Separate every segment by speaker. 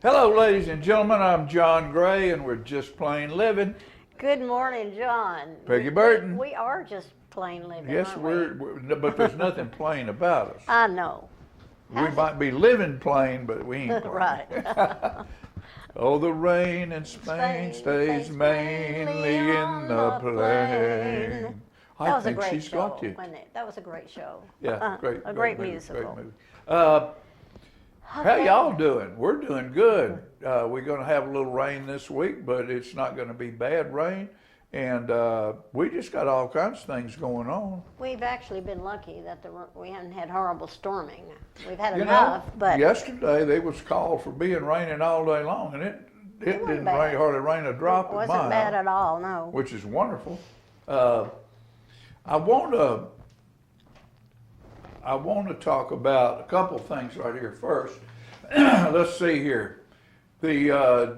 Speaker 1: Hello, ladies and gentlemen. I'm John Gray, and we're just plain living.
Speaker 2: Good morning, John.
Speaker 1: Peggy Burton.
Speaker 2: We are just plain living.
Speaker 1: Yes,
Speaker 2: aren't
Speaker 1: but there's nothing plain about us.
Speaker 2: I know.
Speaker 1: We might be living plain, but we ain't plain.
Speaker 2: Right.
Speaker 1: Oh, the rain in Spain stays mainly in the plain.
Speaker 2: That was a
Speaker 1: think
Speaker 2: great
Speaker 1: she's
Speaker 2: show,
Speaker 1: got you.
Speaker 2: wasn't it? That was a great show.
Speaker 1: Yeah, great.
Speaker 2: A great
Speaker 1: movie,
Speaker 2: musical.
Speaker 1: Great movie. How y'all doing? We're doing good. We're going to have a little rain this week, but it's not going to be bad rain. And we just got all kinds of things going on.
Speaker 2: We've actually been lucky that we haven't had horrible storming. We've had
Speaker 1: You
Speaker 2: enough,
Speaker 1: know,
Speaker 2: but
Speaker 1: yesterday they was called for being raining all day long, and it
Speaker 2: wasn't
Speaker 1: didn't
Speaker 2: bad.
Speaker 1: hardly rain a drop
Speaker 2: it
Speaker 1: in my
Speaker 2: wasn't bad
Speaker 1: house,
Speaker 2: at all, no.
Speaker 1: which is wonderful. I want to talk about a couple things right here first. Let's see here. The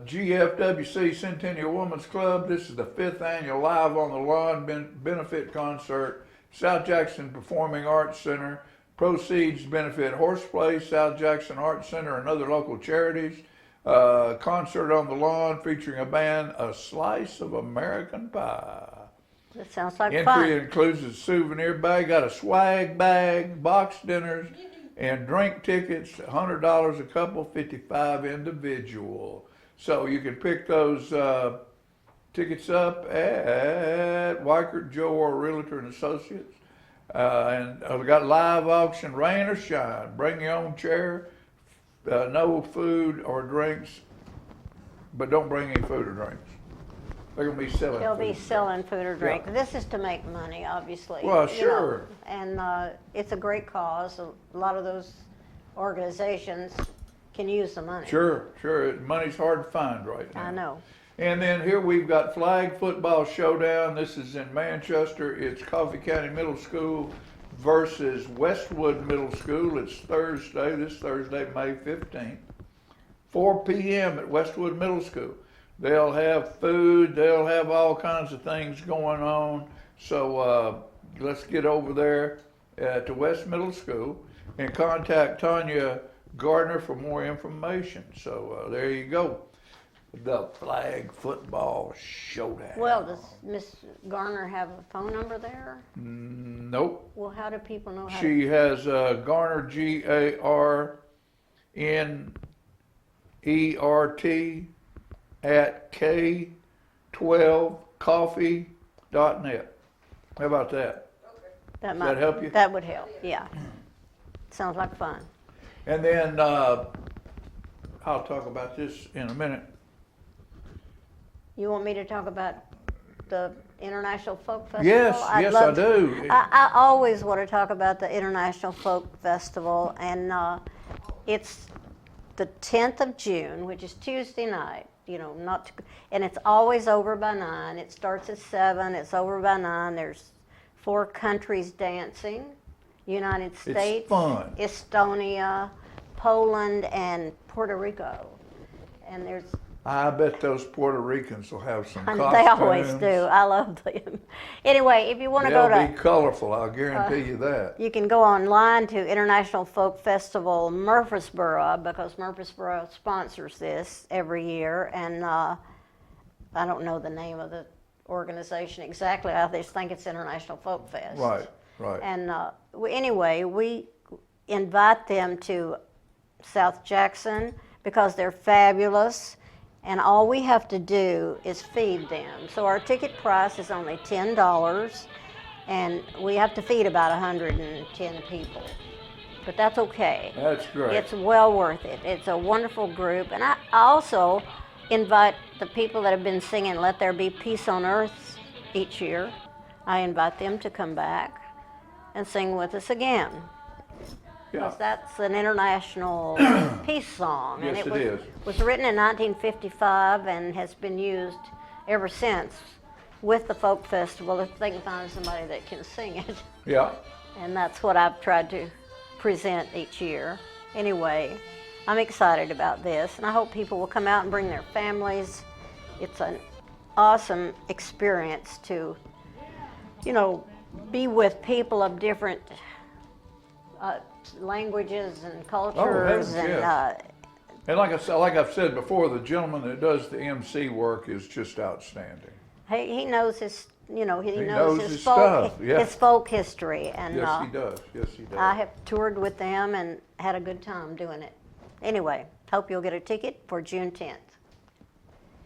Speaker 1: GFWC Centennial Women's Club, this is the 5th annual Live on the Lawn benefit concert, South Jackson Performing Arts Center. Proceeds benefit Horseplay, South Jackson Arts Center, and other local charities. Concert on the lawn featuring a band, A Slice of American Pie.
Speaker 2: That sounds like
Speaker 1: Entry
Speaker 2: fun.
Speaker 1: includes a souvenir bag, got a swag bag, box dinners, and drink tickets, $100 a couple, 55 individual. So you can pick those tickets up at Weichert Joe or Realtor and Associates. And we got live auction, rain or shine. Bring your own chair. No food or drinks, but don't bring any food or drinks. They're gonna be selling.
Speaker 2: They'll
Speaker 1: food.
Speaker 2: be selling food or drink.
Speaker 1: Yeah.
Speaker 2: This is to make money, obviously.
Speaker 1: Well,
Speaker 2: you know,
Speaker 1: sure.
Speaker 2: and it's a great cause. A lot of those organizations can use the money.
Speaker 1: Sure. Money's hard to find right now.
Speaker 2: I know.
Speaker 1: And then here we've got Flag Football Showdown. This is in Manchester. It's Coffee County Middle School versus Westwood Middle School. It's Thursday, this Thursday, May 15th, 4 p.m. at Westwood Middle School. They'll have food, they'll have all kinds of things going on. So let's get over there to West Middle School and contact Tanya Gardner for more information. So there you go. The Flag Football Showdown.
Speaker 2: Well, does Miss Garner have a phone number there?
Speaker 1: Nope.
Speaker 2: Well, how do people know how
Speaker 1: She has Garner, GARNERT at K12coffee.net. How about that?
Speaker 2: that
Speaker 1: that help you?
Speaker 2: That would help, yeah. Sounds like fun.
Speaker 1: And then I'll talk about this in a minute.
Speaker 2: You want me to talk about the International Folk Festival?
Speaker 1: Yes, I do.
Speaker 2: I always want to talk about the International Folk Festival, and it's the 10th of June, which is Tuesday night. You know, and it's always over by 9. It starts at 7. It's over by 9. There's 4 countries dancing: United States,
Speaker 1: fun.
Speaker 2: Estonia, Poland, and Puerto Rico. And
Speaker 1: I bet those Puerto Ricans will have some costumes.
Speaker 2: they always do. I love them. Anyway, if you want to go
Speaker 1: They'll
Speaker 2: to,
Speaker 1: be colorful, I'll guarantee you that.
Speaker 2: you can go online to International Folk Festival Murfreesboro, because Murfreesboro sponsors this every year. And I don't know the name of the organization exactly. I just think it's International Folk Fest.
Speaker 1: Right.
Speaker 2: And anyway, we invite them to South Jackson because they're fabulous. And all we have to do is feed them. So our ticket price is only $10, and we have to feed about 110 people. But that's okay.
Speaker 1: That's great.
Speaker 2: It's well worth it. It's a wonderful group. And I also invite the people that have been singing Let There Be Peace on Earth each year. I invite them to come back and sing with us again.
Speaker 1: Yeah.
Speaker 2: Because that's an international peace song.
Speaker 1: Yes,
Speaker 2: and
Speaker 1: it is.
Speaker 2: was written in 1955 and has been used ever since with the folk festival, if they can find somebody that can sing it.
Speaker 1: Yeah.
Speaker 2: And that's what I've tried to present each year. Anyway, I'm excited about this, and I hope people will come out and bring their families. It's an awesome experience to, you know, be with people of different languages and cultures,
Speaker 1: heavens,
Speaker 2: and
Speaker 1: yes. And like I've said before, the gentleman that does the MC work is just outstanding.
Speaker 2: He knows his, he
Speaker 1: knows
Speaker 2: his
Speaker 1: his
Speaker 2: folk,
Speaker 1: stuff, yeah.
Speaker 2: his folk history, and
Speaker 1: Yes, he does. Yes, he does.
Speaker 2: I have toured with them and had a good time doing it. Anyway, hope you'll get a ticket for June 10th.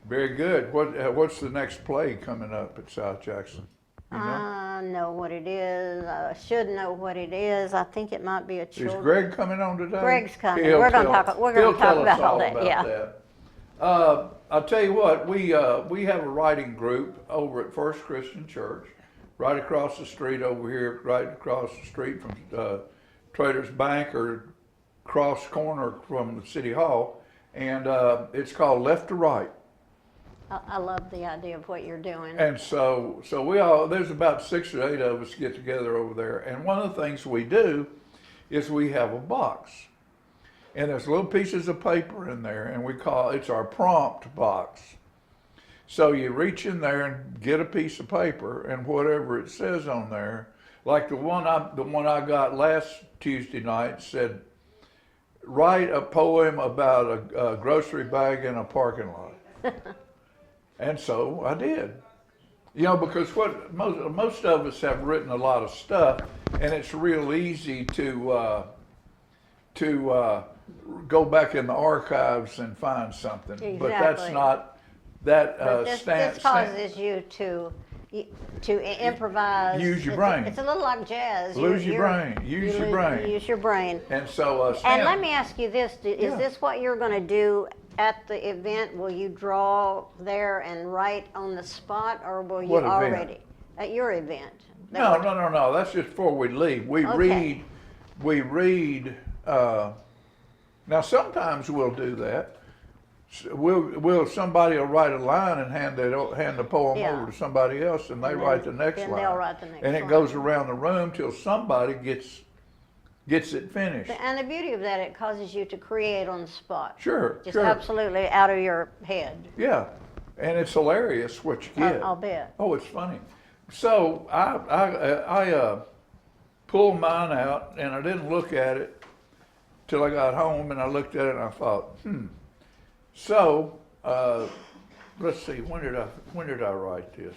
Speaker 1: Very good. What's the next play coming up at South Jackson? You know?
Speaker 2: I know what it is. I should know what it is. I think it might be a
Speaker 1: Is
Speaker 2: children.
Speaker 1: Greg coming on today?
Speaker 2: Greg's coming.
Speaker 1: He'll
Speaker 2: We're gonna
Speaker 1: tell-
Speaker 2: talk. We're
Speaker 1: he'll
Speaker 2: gonna talk
Speaker 1: tell us
Speaker 2: about all
Speaker 1: all
Speaker 2: that.
Speaker 1: about
Speaker 2: Yeah.
Speaker 1: that. I'll tell you what. We have a writing group over at First Christian Church, right across the street over here, right across the street from Traders Bank, or cross corner from the City Hall, and it's called Left to Right.
Speaker 2: I love the idea of what you're doing.
Speaker 1: And so there's about 6 or 8 of us get together over there. And one of the things we do is we have a box. And there's little pieces of paper in there, and it's our prompt box. So you reach in there and get a piece of paper, and whatever it says on there, like the one I got last Tuesday night said, write a poem about a grocery bag in a parking lot. And so I did. Because what most of us have written a lot of stuff, and it's real easy to go back in the archives and find something.
Speaker 2: Exactly.
Speaker 1: But that's not that
Speaker 2: But this causes you to improvise.
Speaker 1: Use your brain.
Speaker 2: It's a little like jazz.
Speaker 1: Use your brain. Use your brain.
Speaker 2: Use your brain.
Speaker 1: And so
Speaker 2: And let me ask you this: is
Speaker 1: Yeah.
Speaker 2: this what you're going to do at the event? Will you draw there and write on the spot, or will you
Speaker 1: What event?
Speaker 2: already at your event?
Speaker 1: No. That's just before we leave. We
Speaker 2: Okay.
Speaker 1: read. Now sometimes we'll do that. Somebody will write a line and hand the poem
Speaker 2: Yeah.
Speaker 1: over to somebody else, and they write the next
Speaker 2: then
Speaker 1: line.
Speaker 2: they'll write the next
Speaker 1: and it
Speaker 2: line.
Speaker 1: goes around the room till somebody gets it finished.
Speaker 2: And the beauty of that, it causes you to create on the spot.
Speaker 1: Sure,
Speaker 2: Just
Speaker 1: sure.
Speaker 2: absolutely out of your head.
Speaker 1: Yeah, and it's hilarious what you get.
Speaker 2: I'll bet.
Speaker 1: Oh, it's funny. So I pulled mine out, and I didn't look at it till I got home, and I looked at it and I thought, So let's see, when did I write this?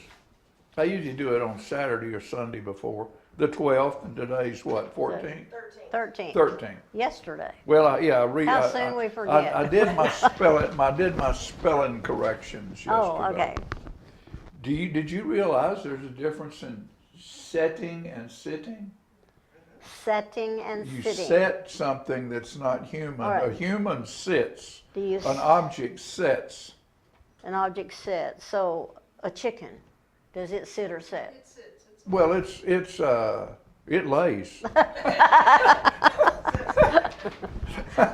Speaker 1: I usually do it on Saturday or Sunday before the 12th, and today's what, 14th?
Speaker 2: 13.
Speaker 1: 13th.
Speaker 2: Yesterday.
Speaker 1: Well,
Speaker 2: How soon we forget.
Speaker 1: I did my spelling corrections yesterday.
Speaker 2: Oh, okay.
Speaker 1: Did you realize there's a difference in setting and sitting?
Speaker 2: Setting and
Speaker 1: You
Speaker 2: sitting.
Speaker 1: set something that's not human.
Speaker 2: All right.
Speaker 1: A human sits.
Speaker 2: Do you
Speaker 1: An object sits.
Speaker 2: An object sits. So a chicken, does it sit or set?
Speaker 1: Well, it lays.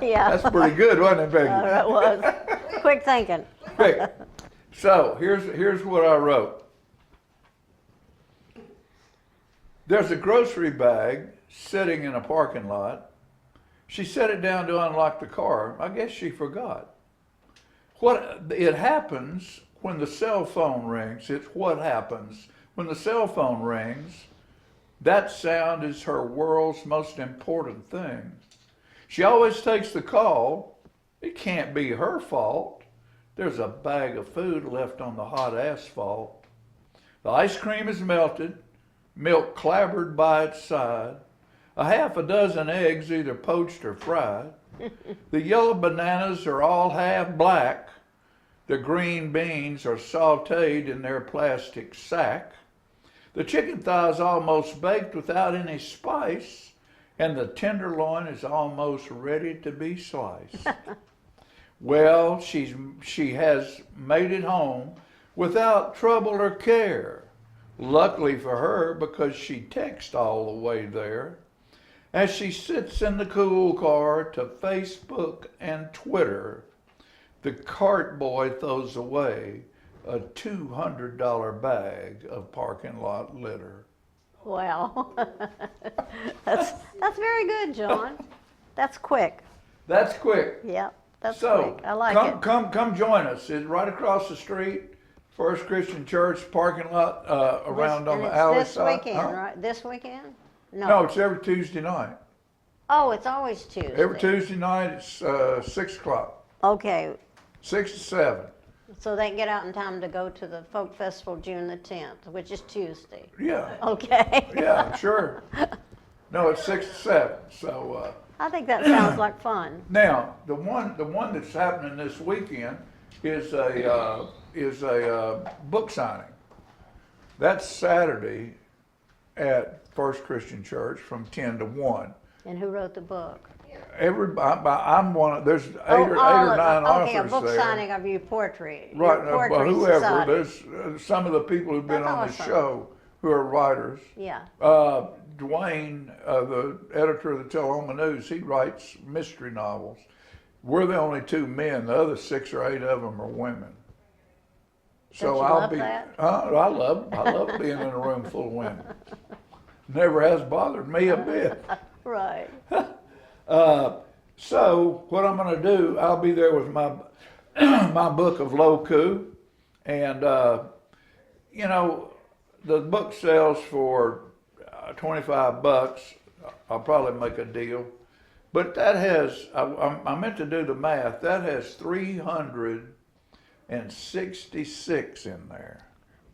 Speaker 2: Yeah.
Speaker 1: That's pretty good, wasn't it, Becky?
Speaker 2: That was quick thinking.
Speaker 1: Okay. So here's what I wrote. There's a grocery bag sitting in a parking lot. She set it down to unlock the car. I guess she forgot. It happens when the cell phone rings. It's what happens when the cell phone rings. That sound is her world's most important thing. She always takes the call. It can't be her fault. There's a bag of food left on the hot asphalt. The ice cream is melted, milk clabbered by its side, a half a dozen eggs either poached or fried. The yellow bananas are all half black. The green beans are sauteed in their plastic sack. The chicken thigh is almost baked without any spice, and the tenderloin is almost ready to be sliced. Well, she has made it home without trouble or care. Luckily for her, because she texted all the way there. As she sits in the cool car to Facebook and Twitter, the cart boy throws away a $200 bag of parking lot litter.
Speaker 2: Wow. That's very good, John. That's quick.
Speaker 1: That's quick.
Speaker 2: Yeah, that's
Speaker 1: So
Speaker 2: quick. I like it.
Speaker 1: come join us. It's right across the street, First Christian Church parking lot around on
Speaker 2: And
Speaker 1: the
Speaker 2: it's
Speaker 1: alley
Speaker 2: this
Speaker 1: side.
Speaker 2: weekend,
Speaker 1: Huh?
Speaker 2: right? This weekend?
Speaker 1: No, it's every Tuesday night.
Speaker 2: Oh, it's always Tuesday.
Speaker 1: Every Tuesday night it's 6 o'clock.
Speaker 2: Okay,
Speaker 1: 6 to 7.
Speaker 2: so they can get out in time to go to the Folk Festival June the 10th, which is Tuesday.
Speaker 1: Yeah,
Speaker 2: Okay.
Speaker 1: yeah, sure. No, it's 6 to 7. So
Speaker 2: I think that sounds like fun.
Speaker 1: now the one that's happening this weekend is a book signing. That's Saturday at First Christian Church from 10 to 1.
Speaker 2: And who wrote the book?
Speaker 1: Everybody, I'm one of, there's eight or
Speaker 2: all of
Speaker 1: nine
Speaker 2: them. Okay, a
Speaker 1: authors
Speaker 2: book
Speaker 1: there.
Speaker 2: signing of your poetry.
Speaker 1: Right,
Speaker 2: Your poetry
Speaker 1: whoever,
Speaker 2: society.
Speaker 1: there's some of the people who've been
Speaker 2: That's
Speaker 1: on the
Speaker 2: awesome.
Speaker 1: show who are writers.
Speaker 2: Yeah.
Speaker 1: Dwayne, the editor of the Tullahoma News, he writes mystery novels. We're the only two men, the other 6 or 8 of them are women.
Speaker 2: Don't you love that?
Speaker 1: I love being in a room full of women. Never has bothered me a bit.
Speaker 2: Right.
Speaker 1: So what I'm going to do, I'll be there with my my book of Loku, and you know, the book sells for $25. I'll probably make a deal, but that has I meant to do the math. That has 366 in there.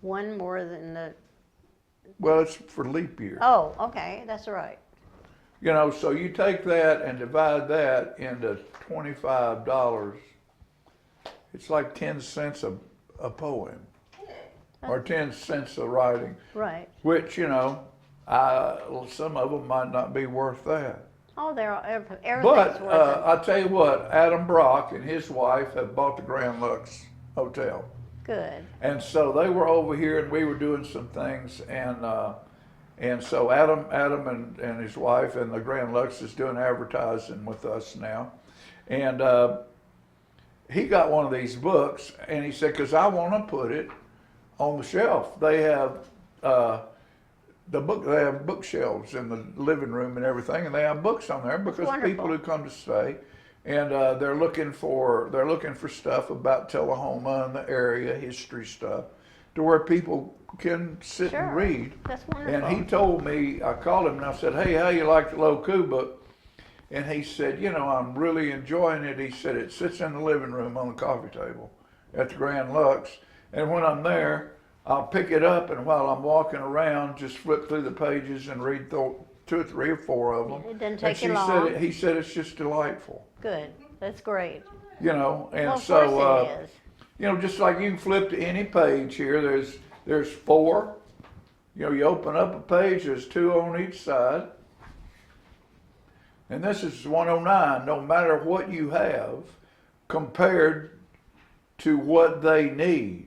Speaker 2: One more than the.
Speaker 1: Well, it's for leap year.
Speaker 2: Oh, okay, that's right.
Speaker 1: You know, so you take that and divide that into $25. It's like 10 cents a poem, or 10 cents a writing,
Speaker 2: Right.
Speaker 1: which, you know, some of them might not be worth that.
Speaker 2: Oh, everything's
Speaker 1: But
Speaker 2: worth it.
Speaker 1: I'll tell you what, Adam Brock and his wife have bought the Grand Lux Hotel.
Speaker 2: Good.
Speaker 1: And so they were over here and we were doing some things, and so Adam and his wife and the Grand Lux is doing advertising with us now. And he got one of these books and he said, because I want to put it on the shelf. They have they have bookshelves in the living room and everything, and they have books on there because
Speaker 2: Wonderful.
Speaker 1: people who come to stay, and they're looking for stuff about Tullahoma and the area, history stuff, to where people can sit
Speaker 2: Sure.
Speaker 1: and read.
Speaker 2: That's wonderful.
Speaker 1: And he told me, I called him and I said, hey, how you like the Loku book? And he said, you know, I'm really enjoying it. He said, it sits in the living room on the coffee table at the Grand Lux. And when I'm there, I'll pick it up, and while I'm walking around, just flip through the pages and read 2 or 3 or 4 of them.
Speaker 2: It doesn't
Speaker 1: And
Speaker 2: take
Speaker 1: she
Speaker 2: you long.
Speaker 1: he said it's just delightful,
Speaker 2: Good. That's great.
Speaker 1: you know. And
Speaker 2: Well, of
Speaker 1: so,
Speaker 2: course it is.
Speaker 1: you know, just like you can flip to any page here, there's 4. You know, you open up a page, there's 2 on each side. And this is 109, no matter what you have, compared to what they need.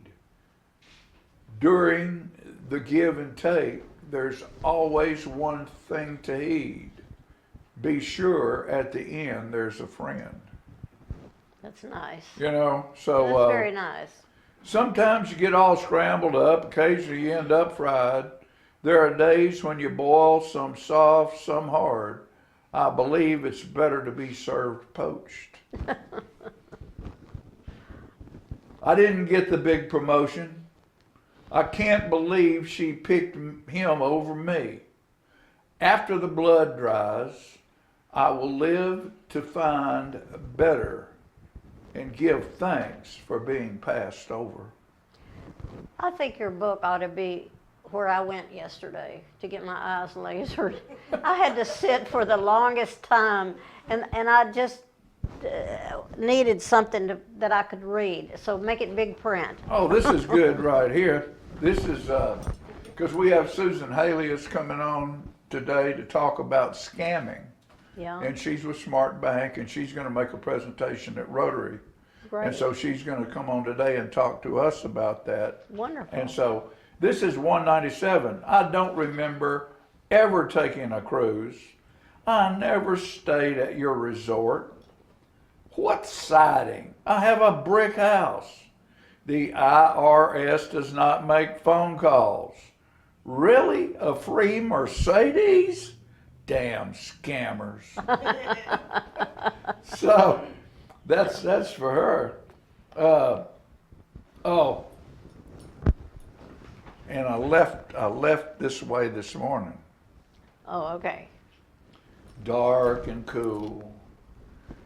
Speaker 1: During the give and take, there's always one thing to heed. Be sure at the end there's a friend.
Speaker 2: That's nice.
Speaker 1: You know, so
Speaker 2: That's very nice.
Speaker 1: sometimes you get all scrambled up, occasionally you end up fried. There are days when you boil some soft, some hard. I believe it's better to be served poached. I didn't get the big promotion. I can't believe she picked him over me. After the blood dries, I will live to find better and give thanks for being passed over.
Speaker 2: I think your book ought to be where I went yesterday to get my eyes lasered. I had to sit for the longest time, and I just needed something that I could read. So make it big print.
Speaker 1: Oh, this is good right here. This is, because we have Susan Haley is coming on today to talk about scamming.
Speaker 2: Yeah.
Speaker 1: And she's with Smart Bank, and she's going to make a presentation at Rotary.
Speaker 2: Great.
Speaker 1: And so she's going to come on today and talk to us about that.
Speaker 2: Wonderful.
Speaker 1: And so this is 197. I don't remember ever taking a cruise. I never stayed at your resort. What siding? I have a brick house. The IRS does not make phone calls. Really? A free Mercedes? Damn scammers. So that's for her. Oh, and I left this way this morning.
Speaker 2: Oh, okay.
Speaker 1: Dark and cool.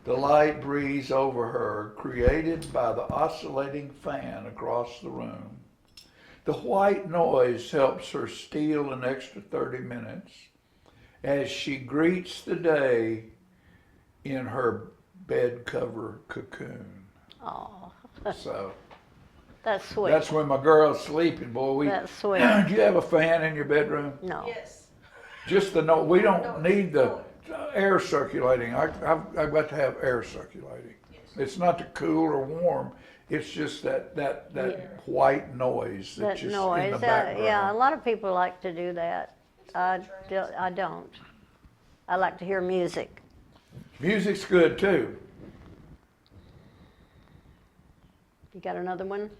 Speaker 1: the light breeze over her, created by the oscillating fan across the room. The white noise helps her steal an extra 30 minutes as she greets the day in her bed cover cocoon.
Speaker 2: Oh,
Speaker 1: So
Speaker 2: that's sweet.
Speaker 1: that's when my girl's sleeping, boy.
Speaker 2: That's sweet.
Speaker 1: Do you have a fan in your bedroom?
Speaker 2: No.
Speaker 3: Yes.
Speaker 1: Just the no. We don't need the air circulating. I've got to have air circulating. It's not to cool or warm. It's just that white noise
Speaker 2: That
Speaker 1: that's just
Speaker 2: noise.
Speaker 1: in the background.
Speaker 2: Yeah, a lot of people like to do that. I don't. I like to hear music.
Speaker 1: Music's good too.
Speaker 2: You got another one?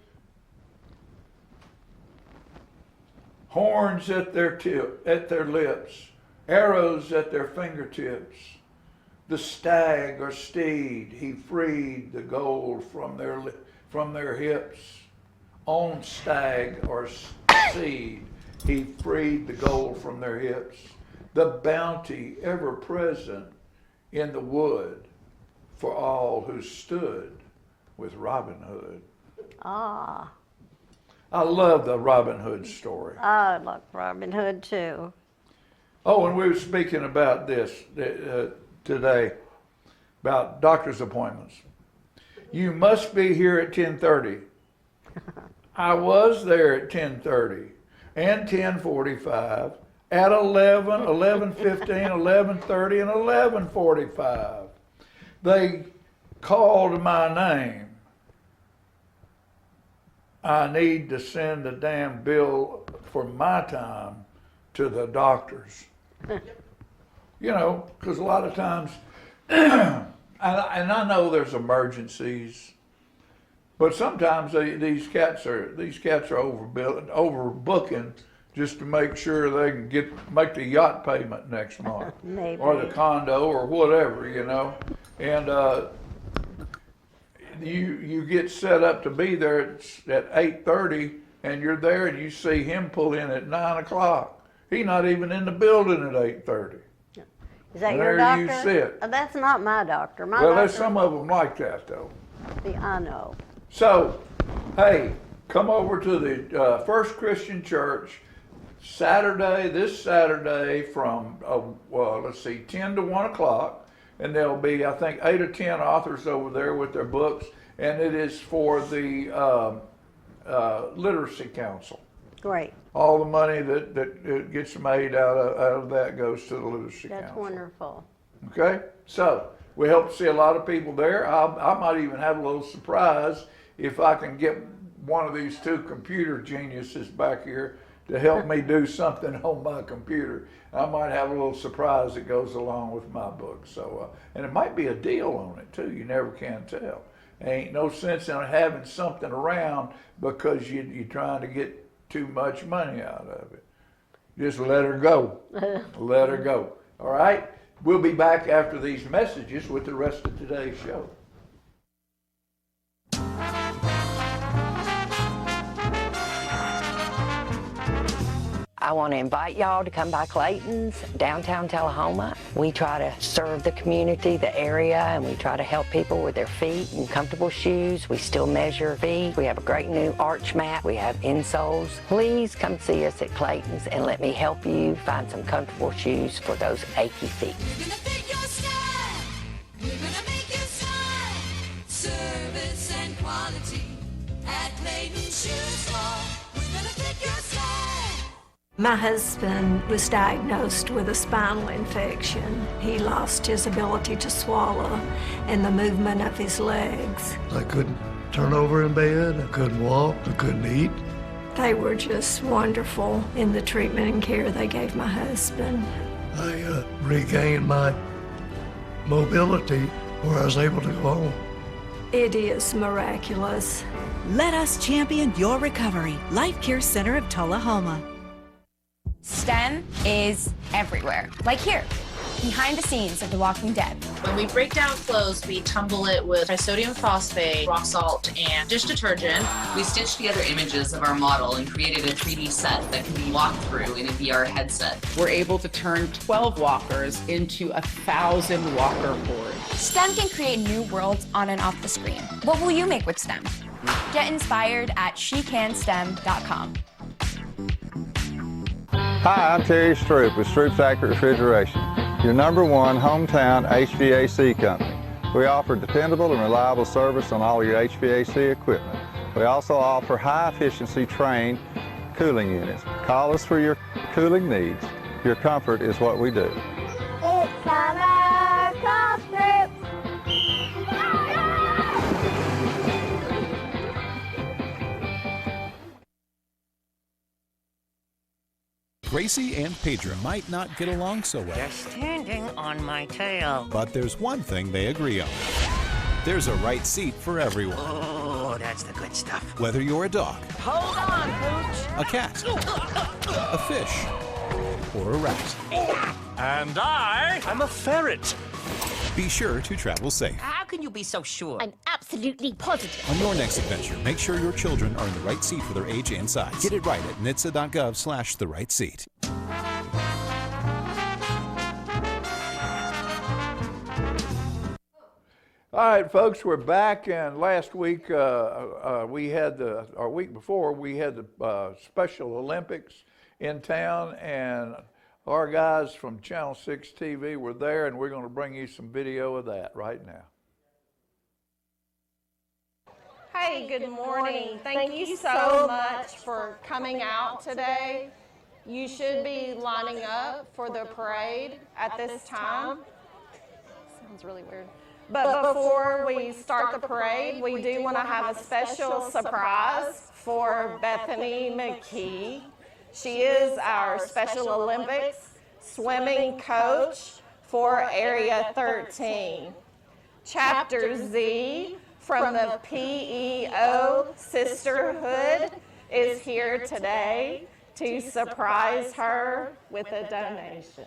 Speaker 1: Horns at their lips, arrows at their fingertips. The stag or steed, he freed the gold from their hips. On stag or steed, he freed the gold from their hips. The bounty ever present in the wood for all who stood with Robin Hood.
Speaker 2: Ah,
Speaker 1: I love the Robin Hood story.
Speaker 2: I like Robin Hood too.
Speaker 1: Oh, and we were speaking about this today, about doctor's appointments. You must be here at 10:30. I was there at 10:30 and 10:45, at 11, 11:15, 11:30, and 11:45. They called my name. I need to send a damn bill for my time to the doctors. You know, because a lot of times, and I know there's emergencies, but sometimes these cats are overbooking just to make sure they can make the yacht payment next month,
Speaker 2: Maybe.
Speaker 1: or the condo or whatever, you know, and you get set up to be there at 8:30, and you're there, and you see him pull in at 9 o'clock. He's not even in the building at 8:30.
Speaker 2: Is that
Speaker 1: And
Speaker 2: your
Speaker 1: there you
Speaker 2: doctor?
Speaker 1: sit.
Speaker 2: That's not my doctor. My
Speaker 1: Well,
Speaker 2: doctor.
Speaker 1: there's some of them like that, though.
Speaker 2: I know.
Speaker 1: So, hey, come over to the First Christian Church this Saturday from, 10 to 1 o'clock. And there'll be, I think, 8 or 10 authors over there with their books. And it is for the Literacy Council.
Speaker 2: Great.
Speaker 1: All the money that gets made out of that goes to the Literacy
Speaker 2: That's
Speaker 1: Council.
Speaker 2: wonderful.
Speaker 1: Okay, so we hope to see a lot of people there. I might even have a little surprise if I can get one of these two computer geniuses back here to help me do something on my computer. I might have a little surprise that goes along with my book. So, and it might be a deal on it too. You never can tell. Ain't no sense in having something around because you're trying to get too much money out of it. Just let her go. Let her go. All right? We'll be back after these messages with the rest of today's show.
Speaker 4: I want to invite y'all to come by Clayton's, downtown Tullahoma. We try to serve the community, the area, and we try to help people with their feet and comfortable shoes. We still measure feet. We have a great new arch mat. We have insoles. Please come see us at Clayton's and let me help you find some comfortable shoes for those achy feet.
Speaker 5: We're gonna fit your style. We're gonna make you smile. Service and quality at Clayton's Shoe Store. We're gonna fit your style.
Speaker 6: My husband was diagnosed with a spinal infection. He lost his ability to swallow and the movement of his legs.
Speaker 7: I couldn't turn over in bed, I couldn't walk, I couldn't eat.
Speaker 6: They were just wonderful in the treatment and care they gave my husband.
Speaker 7: I regained my mobility where I was able to go home.
Speaker 6: It is miraculous.
Speaker 8: Let us champion your recovery. Life Care Center of Tullahoma.
Speaker 9: STEM is everywhere. Like here,
Speaker 3: behind the scenes of The Walking Dead.
Speaker 9: When we break down clothes, we tumble it with trisodium phosphate, rock salt, and dish detergent.
Speaker 10: We stitched together images of our model and created a 3D set that can be walked through in a VR headset.
Speaker 11: We're able to turn 12 walkers into 1,000 walker hordes.
Speaker 3: STEM can create new worlds on and off the screen. What will you make with STEM? Get inspired at SheCanSTEM.com.
Speaker 12: Hi, I'm Terry Stroop with Stroop's Accurate Refrigeration, your #1 hometown HVAC company. We offer dependable and reliable service on all your HVAC equipment. We also offer high-efficiency trained cooling units. Call us for your cooling needs. Your comfort is what we do.
Speaker 5: It's summer, call Stroop.
Speaker 13: Gracie and Pedro might not get along so well.
Speaker 14: They're standing on my tail.
Speaker 13: But there's one thing they agree on. There's a right seat for everyone.
Speaker 14: Oh, that's the good stuff.
Speaker 13: Whether you're a dog,
Speaker 14: Hold on, Pooch.
Speaker 13: a cat, a fish, or a rat.
Speaker 14: And I'm a ferret.
Speaker 13: Be sure to travel safe.
Speaker 14: How can you be so sure? I'm absolutely positive.
Speaker 13: On your next adventure, make sure your children are in the right seat for their age and size. Get it right at nhtsa.gov/the right seat.
Speaker 1: All right, folks, we're back, and last week we had or week before we had the Special Olympics in town, and our guys from Channel 6 TV were there, and we're going to bring you some video of that right now.
Speaker 15: Hey, good morning. Thank you so much for coming out today. You should be lining up for the parade at this time. Sounds really weird. But before we start the parade, we do want to have a special surprise for Bethany McKee. She is our Special Olympics swimming coach for Area 13. Chapter Z from the PEO Sisterhood is here today to surprise her with a donation.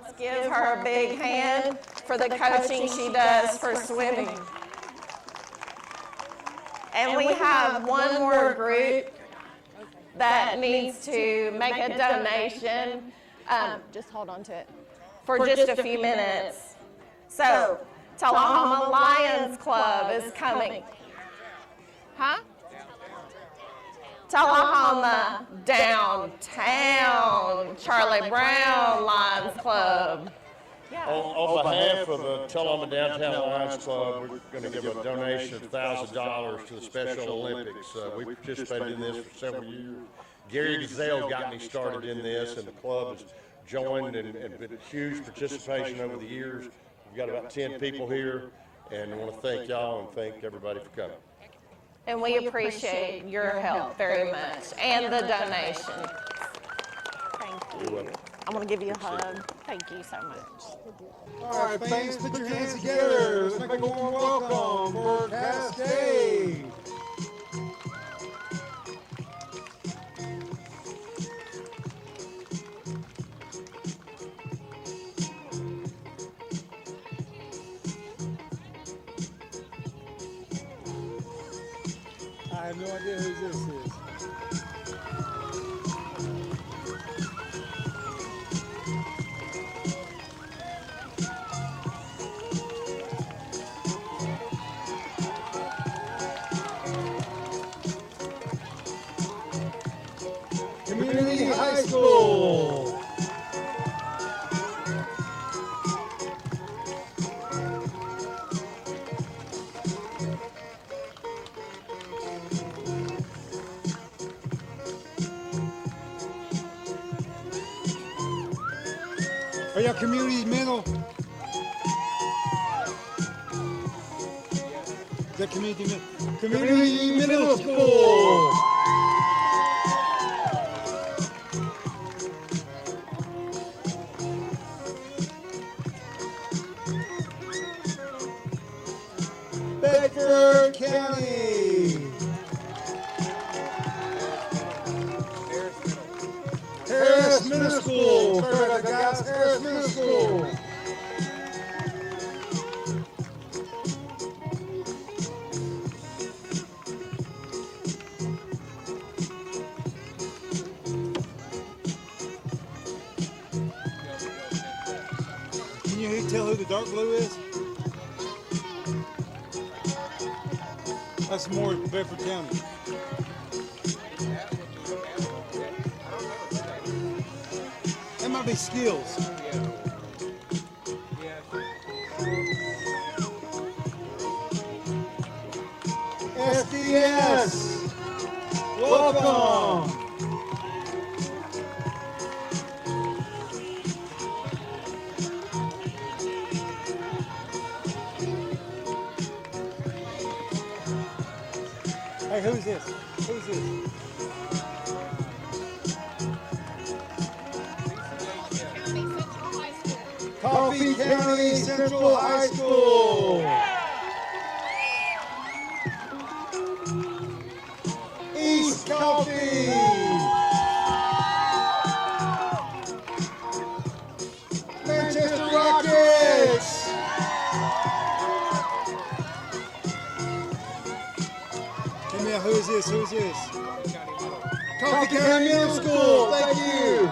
Speaker 15: Let's give her a big hand for the coaching she does for swimming. And we have one more group that needs to make a donation. Just hold on to it for just a few minutes. So, Tullahoma Lions Club is coming. Huh? Tullahoma Downtown Charlie Brown Lions Club.
Speaker 16: On behalf of the Tullahoma Downtown Lions Club, we're going to give a donation of $1,000 to the Special Olympics. We participated in this for several years. Gary Gazelle got me started in this, and the club has joined and been huge participation over the years. We've got about 10 people here, and I want to thank y'all and thank everybody for coming.
Speaker 15: And we appreciate your help very much and the donation. Thank you. I want to give you a hug. Thank you so much.
Speaker 17: All right, fans, put your hands together. Let's make a warm welcome for Cascade. I have no idea who this is. Community High School. Are y'all community middle? Is that community middle? Community middle school. School. Third at the Guys Harris Middle School. Can you tell who the dark blue is? That's more Bedford County. That might be Skills. SDS, welcome. Hey, who's this? Who's this? Coffee County Central High School. East Coffee. Manchester Rockets. Tell me who is this? Who is this? Coffee County Middle School. Thank you.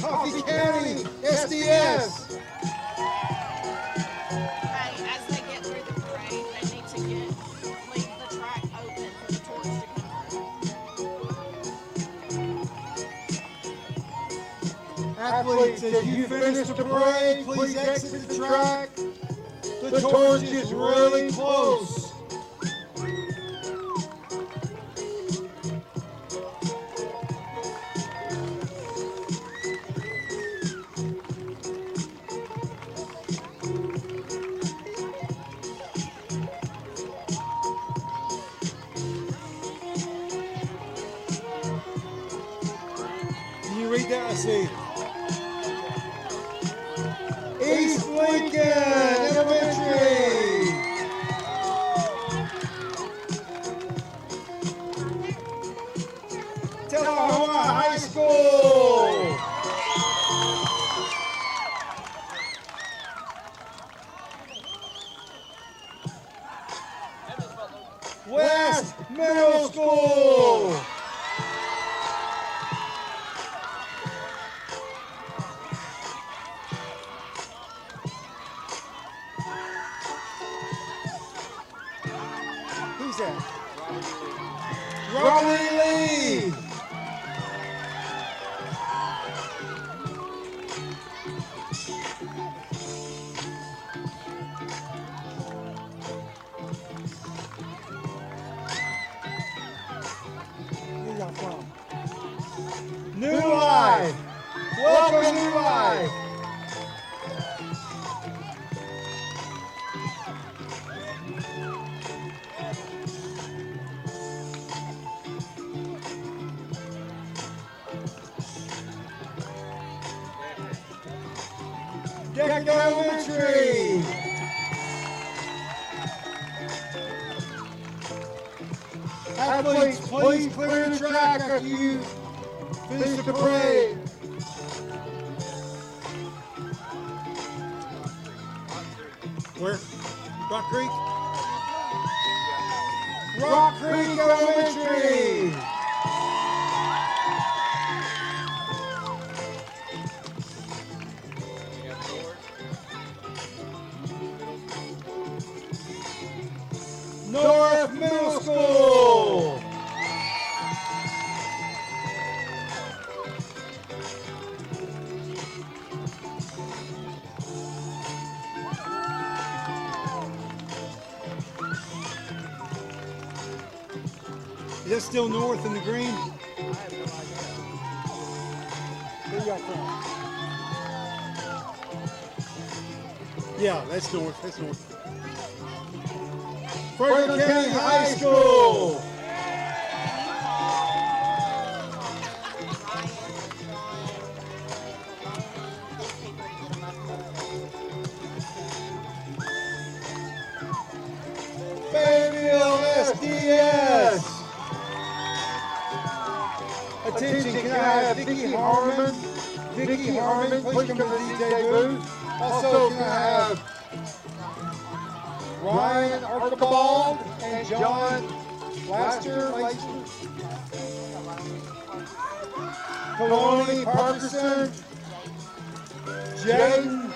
Speaker 17: Coffee County SDS.
Speaker 15: Hey, as they get through the parade, they need to leave the track open for the tourists to come through.
Speaker 17: Athletes, as you finish the parade, please exit the track. The torch is really close. Can you read that? I see. East Lincoln Elementary. Tullahoma High School. West Middle School. Who's that? Robert Lee. Where y'all from? New Life. Welcome, New Life. Deck Elementary. Athletes, please clear the track after you finish the parade. Where? Rock Creek? Rock Creek Elementary. North Middle School. Is that still north in the green? I have no idea. Where y'all from? Yeah, that's north. That's north. Franklin County High School. Fayetteville SDS. have Vicky Harmon. Vicky Harmon, please come to the DJ booth. Also, can I have Ryan Archibald and John Laster, Kaloni Parkerson, Jaden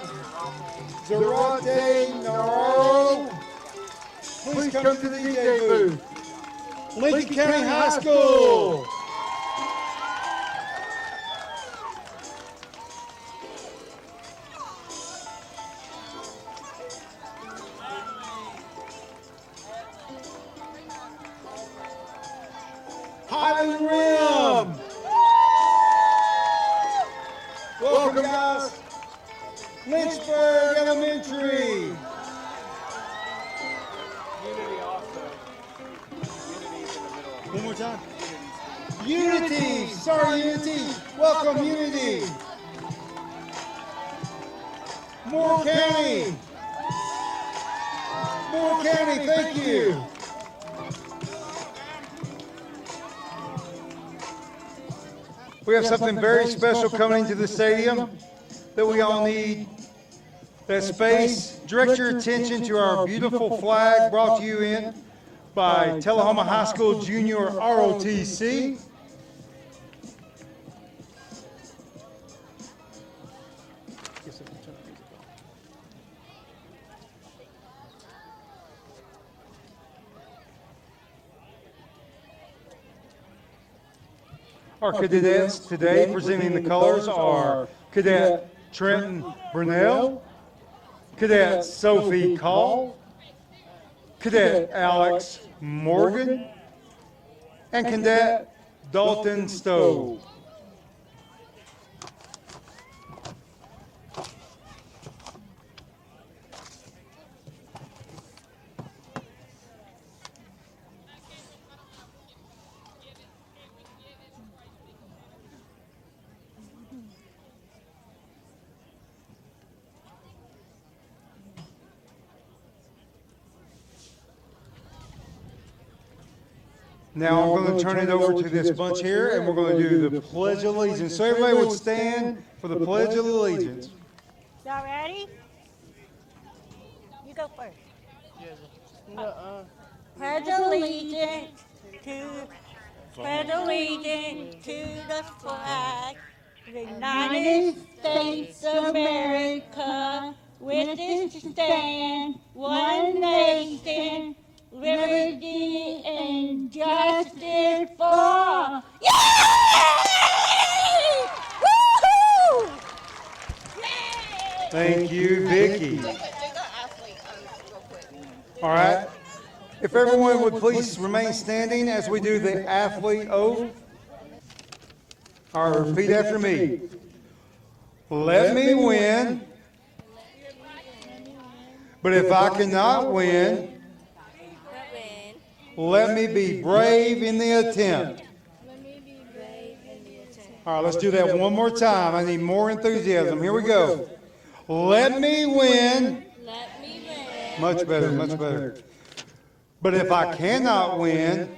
Speaker 17: Zarate Navarro. Please come to the DJ booth. Lincoln County High School. Highland Rim. Welcome, guys. Lynchburg Elementary. One more time. Unity. Sorry, Unity. Welcome, Unity. Moore County. Moore County, thank you. We have something very special coming into the stadium that we all need. That space. Direct your attention to our beautiful flag brought to you in by Tullahoma High School Junior ROTC. Our cadets today presenting the colors are Cadet Trenton Burnell, Cadet Sophie Call, Cadet Alex Morgan, and Cadet Dalton Stowe. Now I'm going to turn it over to this bunch here, and we're going to do the Pledge of Allegiance. So everybody would stand for the Pledge of Allegiance.
Speaker 18: Y'all ready? You go first. Pledge allegiance to the flag of the United States of America, with it stand one nation, liberty and justice for all. Yay! Woo-hoo!
Speaker 17: Thank you, Vicki. All right. If everyone would please remain standing as we do the athlete oath. All right, repeat after me. Let me win, but if I cannot win, let me be brave in the attempt. All right, let's do that one more time. I need more enthusiasm. Here we go. Let me win. Much better, much better. But if I cannot win,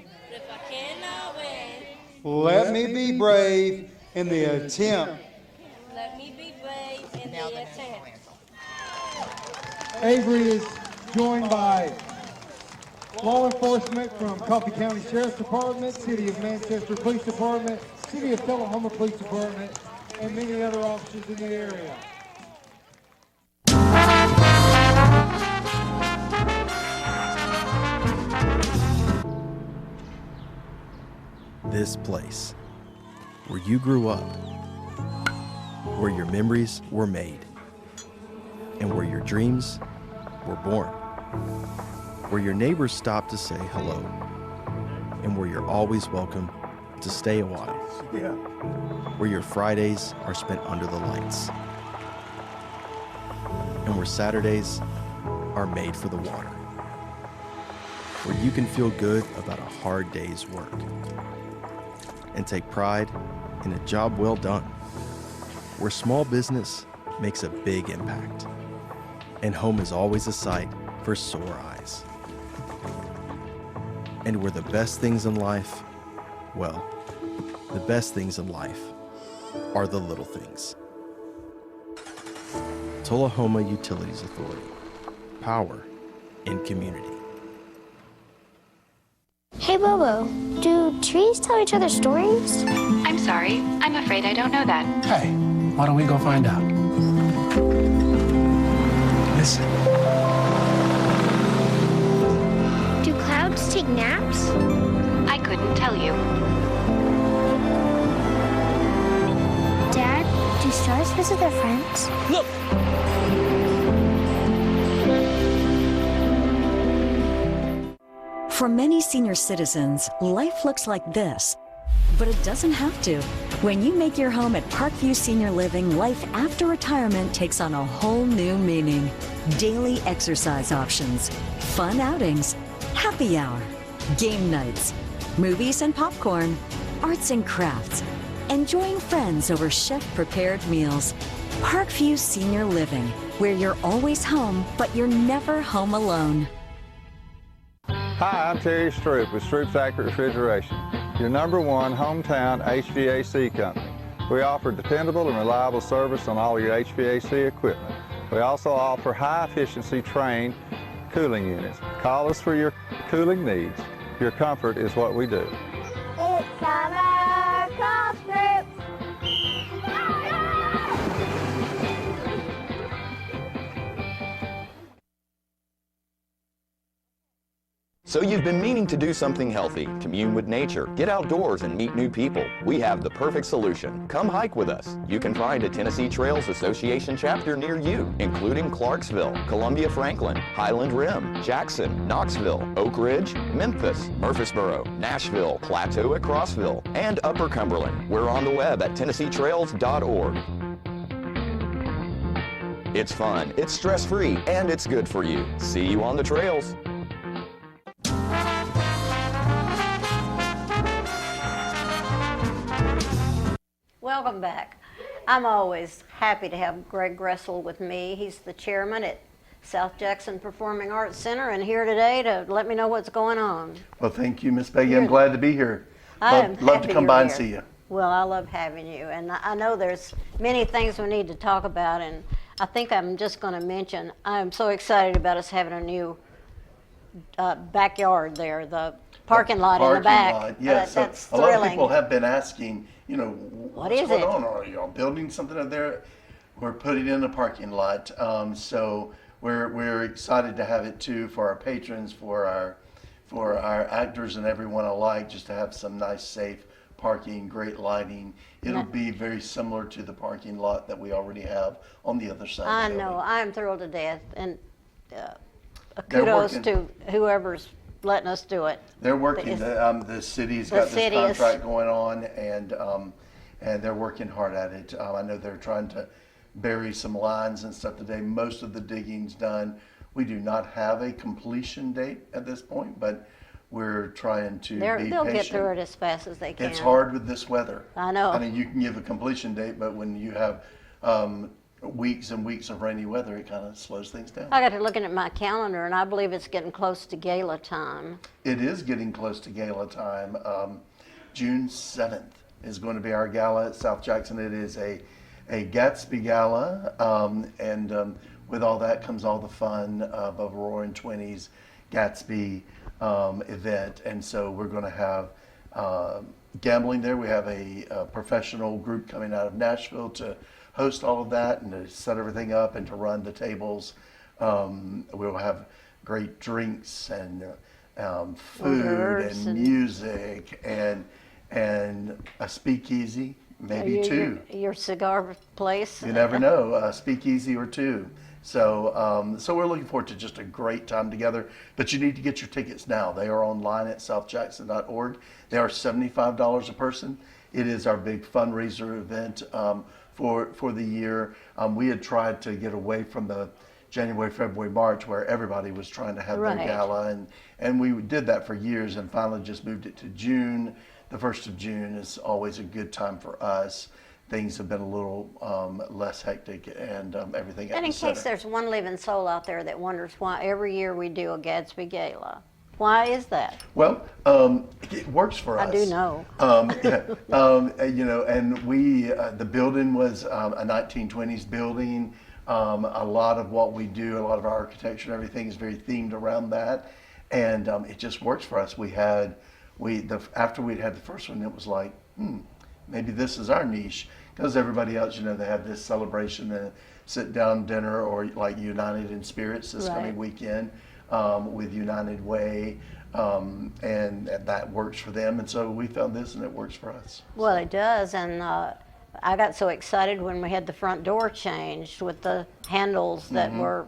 Speaker 17: let me be brave in the attempt.
Speaker 18: Let me be brave in the attempt.
Speaker 17: Avery is joined by law enforcement from Coffee County Sheriff's Department, City of Manchester Police Department, City of Tullahoma Police Department, and many other officers in the area.
Speaker 19: This place, where you grew up, where your memories were made, and where your dreams were born, where your neighbors stop to say hello, and where you're always welcome to stay a while, where your Fridays are spent under the lights, and where Saturdays are made for the water, where you can feel good about a hard day's work and take pride in a job well done, where small business makes a big impact, and home is always a sight for sore eyes. And where the best things in life, well, the best things in life are the little things. Tullahoma Utilities Authority. Power in community.
Speaker 20: Hey Bobo, do trees tell each other stories?
Speaker 21: I'm sorry, I'm afraid I don't know that.
Speaker 14: Hey, why don't we go find out? Listen.
Speaker 20: Do clouds take naps?
Speaker 21: I couldn't tell you.
Speaker 20: Dad, do stars visit their friends?
Speaker 14: Look!
Speaker 22: For many senior citizens, life looks like this, but it doesn't have to. When you make your home at Parkview Senior Living, life after retirement takes on a whole new meaning. Daily exercise options, fun outings, happy hour, game nights, movies and popcorn, arts and crafts, enjoying friends over chef-prepared meals. Parkview Senior Living, where you're always home, but you're never home alone.
Speaker 12: Hi, I'm Terry Stroop with Stroop's Accurate Refrigeration, your #1 hometown HVAC company. We offer dependable and reliable service on all your HVAC equipment. We also offer high-efficiency trained cooling units. Call us for your cooling needs. Your comfort is what we do.
Speaker 20: It's summer, call Stroop.
Speaker 23: So you've been meaning to do something healthy, commune with nature, get outdoors and meet new people. We have the perfect solution. Come hike with us. You can find a Tennessee Trails Association chapter near you, including Clarksville, Columbia Franklin, Highland Rim, Jackson, Knoxville, Oak Ridge, Memphis, Murfreesboro, Nashville, Plateau at Crossville, and Upper Cumberland. We're on the web at TennesseeTrails.org. It's fun, it's stress-free, and it's good for you. See you on the trails.
Speaker 2: Welcome back. I'm always happy to have Greg Gressel with me. He's the chairman at South Jackson Performing Arts Center and here today to let me know what's going on.
Speaker 24: Well, thank you, Miss Peggy. I'm glad to be here. Love to come by and see you.
Speaker 2: Well, I love having you, and I know there's many things we need to talk about, and I think I'm just going to mention I'm so excited about us having a new backyard there, the parking lot in the back.
Speaker 24: Yes,
Speaker 2: that's
Speaker 24: a
Speaker 2: thrilling.
Speaker 24: lot of people have been asking, you know, what's
Speaker 2: is
Speaker 24: going
Speaker 2: it?
Speaker 24: on? Are y'all building something up there? We're putting in a parking lot, so we're excited to have it too for our patrons, for our actors and everyone alike, just to have some nice, safe parking, great lighting. It'll be very similar to the parking lot that we already have on the other side.
Speaker 2: I know. I'm thrilled to death, and kudos to whoever's letting us do it.
Speaker 24: They're working. The city's got this contract going on, and they're working hard at it. I know they're trying to bury some lines and stuff today. Most of the digging's done. We do not have a completion date at this point, but we're trying to be patient.
Speaker 2: They'll get through it as fast as they can.
Speaker 24: It's hard with this weather.
Speaker 2: I know.
Speaker 24: I mean, you can give a completion date, but when you have weeks and weeks of rainy weather, it kind of slows things down.
Speaker 2: I got to looking at my calendar, and I believe it's getting close to gala time.
Speaker 24: It is getting close to gala time. June 7th is going to be our gala at South Jackson. It is a Gatsby gala, and with all that comes all the fun of a Roaring Twenties Gatsby event. And so we're going to have gambling there. We have a professional group coming out of Nashville to host all of that and to set everything up and to run the tables. We'll have great drinks and food and music and a speakeasy, maybe two.
Speaker 2: Your cigar place.
Speaker 24: You never know, a speakeasy or two. So we're looking forward to just a great time together. But you need to get your tickets now. They are online at southjackson.org. They are $75 a person. It is our big fundraiser event for the year. We had tried to get away from the January, February, March, where everybody was trying to have their gala, and we did that for years, and finally just moved it to June. The 1st of June is always a good time for us. Things have been a little less hectic, and everything.
Speaker 2: And in case there's one living soul out there that wonders why every year we do a Gatsby Gala, Why is that?
Speaker 24: Well, it works for us.
Speaker 2: I do know.
Speaker 24: You know, and we, the building was a 1920s building. A lot of what we do, a lot of our architecture and everything is very themed around that. And it just works for us. After we'd had the first one, it was like, maybe this is our niche. Because everybody else, you know, they have this celebration, a sit-down dinner, or like United in Spirits this coming weekend with United Way, and that works for them. And so we found this, and it works for us.
Speaker 2: Well, it does, and I got so excited when we had the front door changed with the handles that were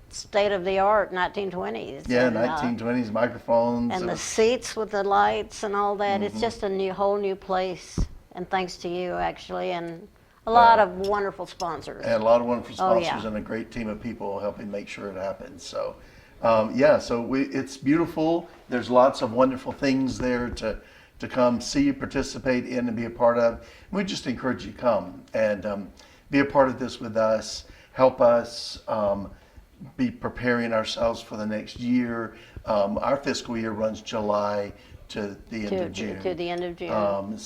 Speaker 2: state-of-the-art 1920s.
Speaker 24: Yeah,
Speaker 2: and,
Speaker 24: 1920s microphones.
Speaker 2: And the seats with the lights and all that. It's just a whole new place. And thanks to you, actually, and a lot of wonderful sponsors.
Speaker 24: And a lot of wonderful sponsors,
Speaker 2: Oh, yeah.
Speaker 24: and a great team of people helping make sure it happens. So, it's beautiful. There's lots of wonderful things there to come see, participate in, and be a part of. And we just encourage you to come and be a part of this with us. Help us be preparing ourselves for the next year. Our fiscal year runs July to the end of June.
Speaker 2: To the end of June.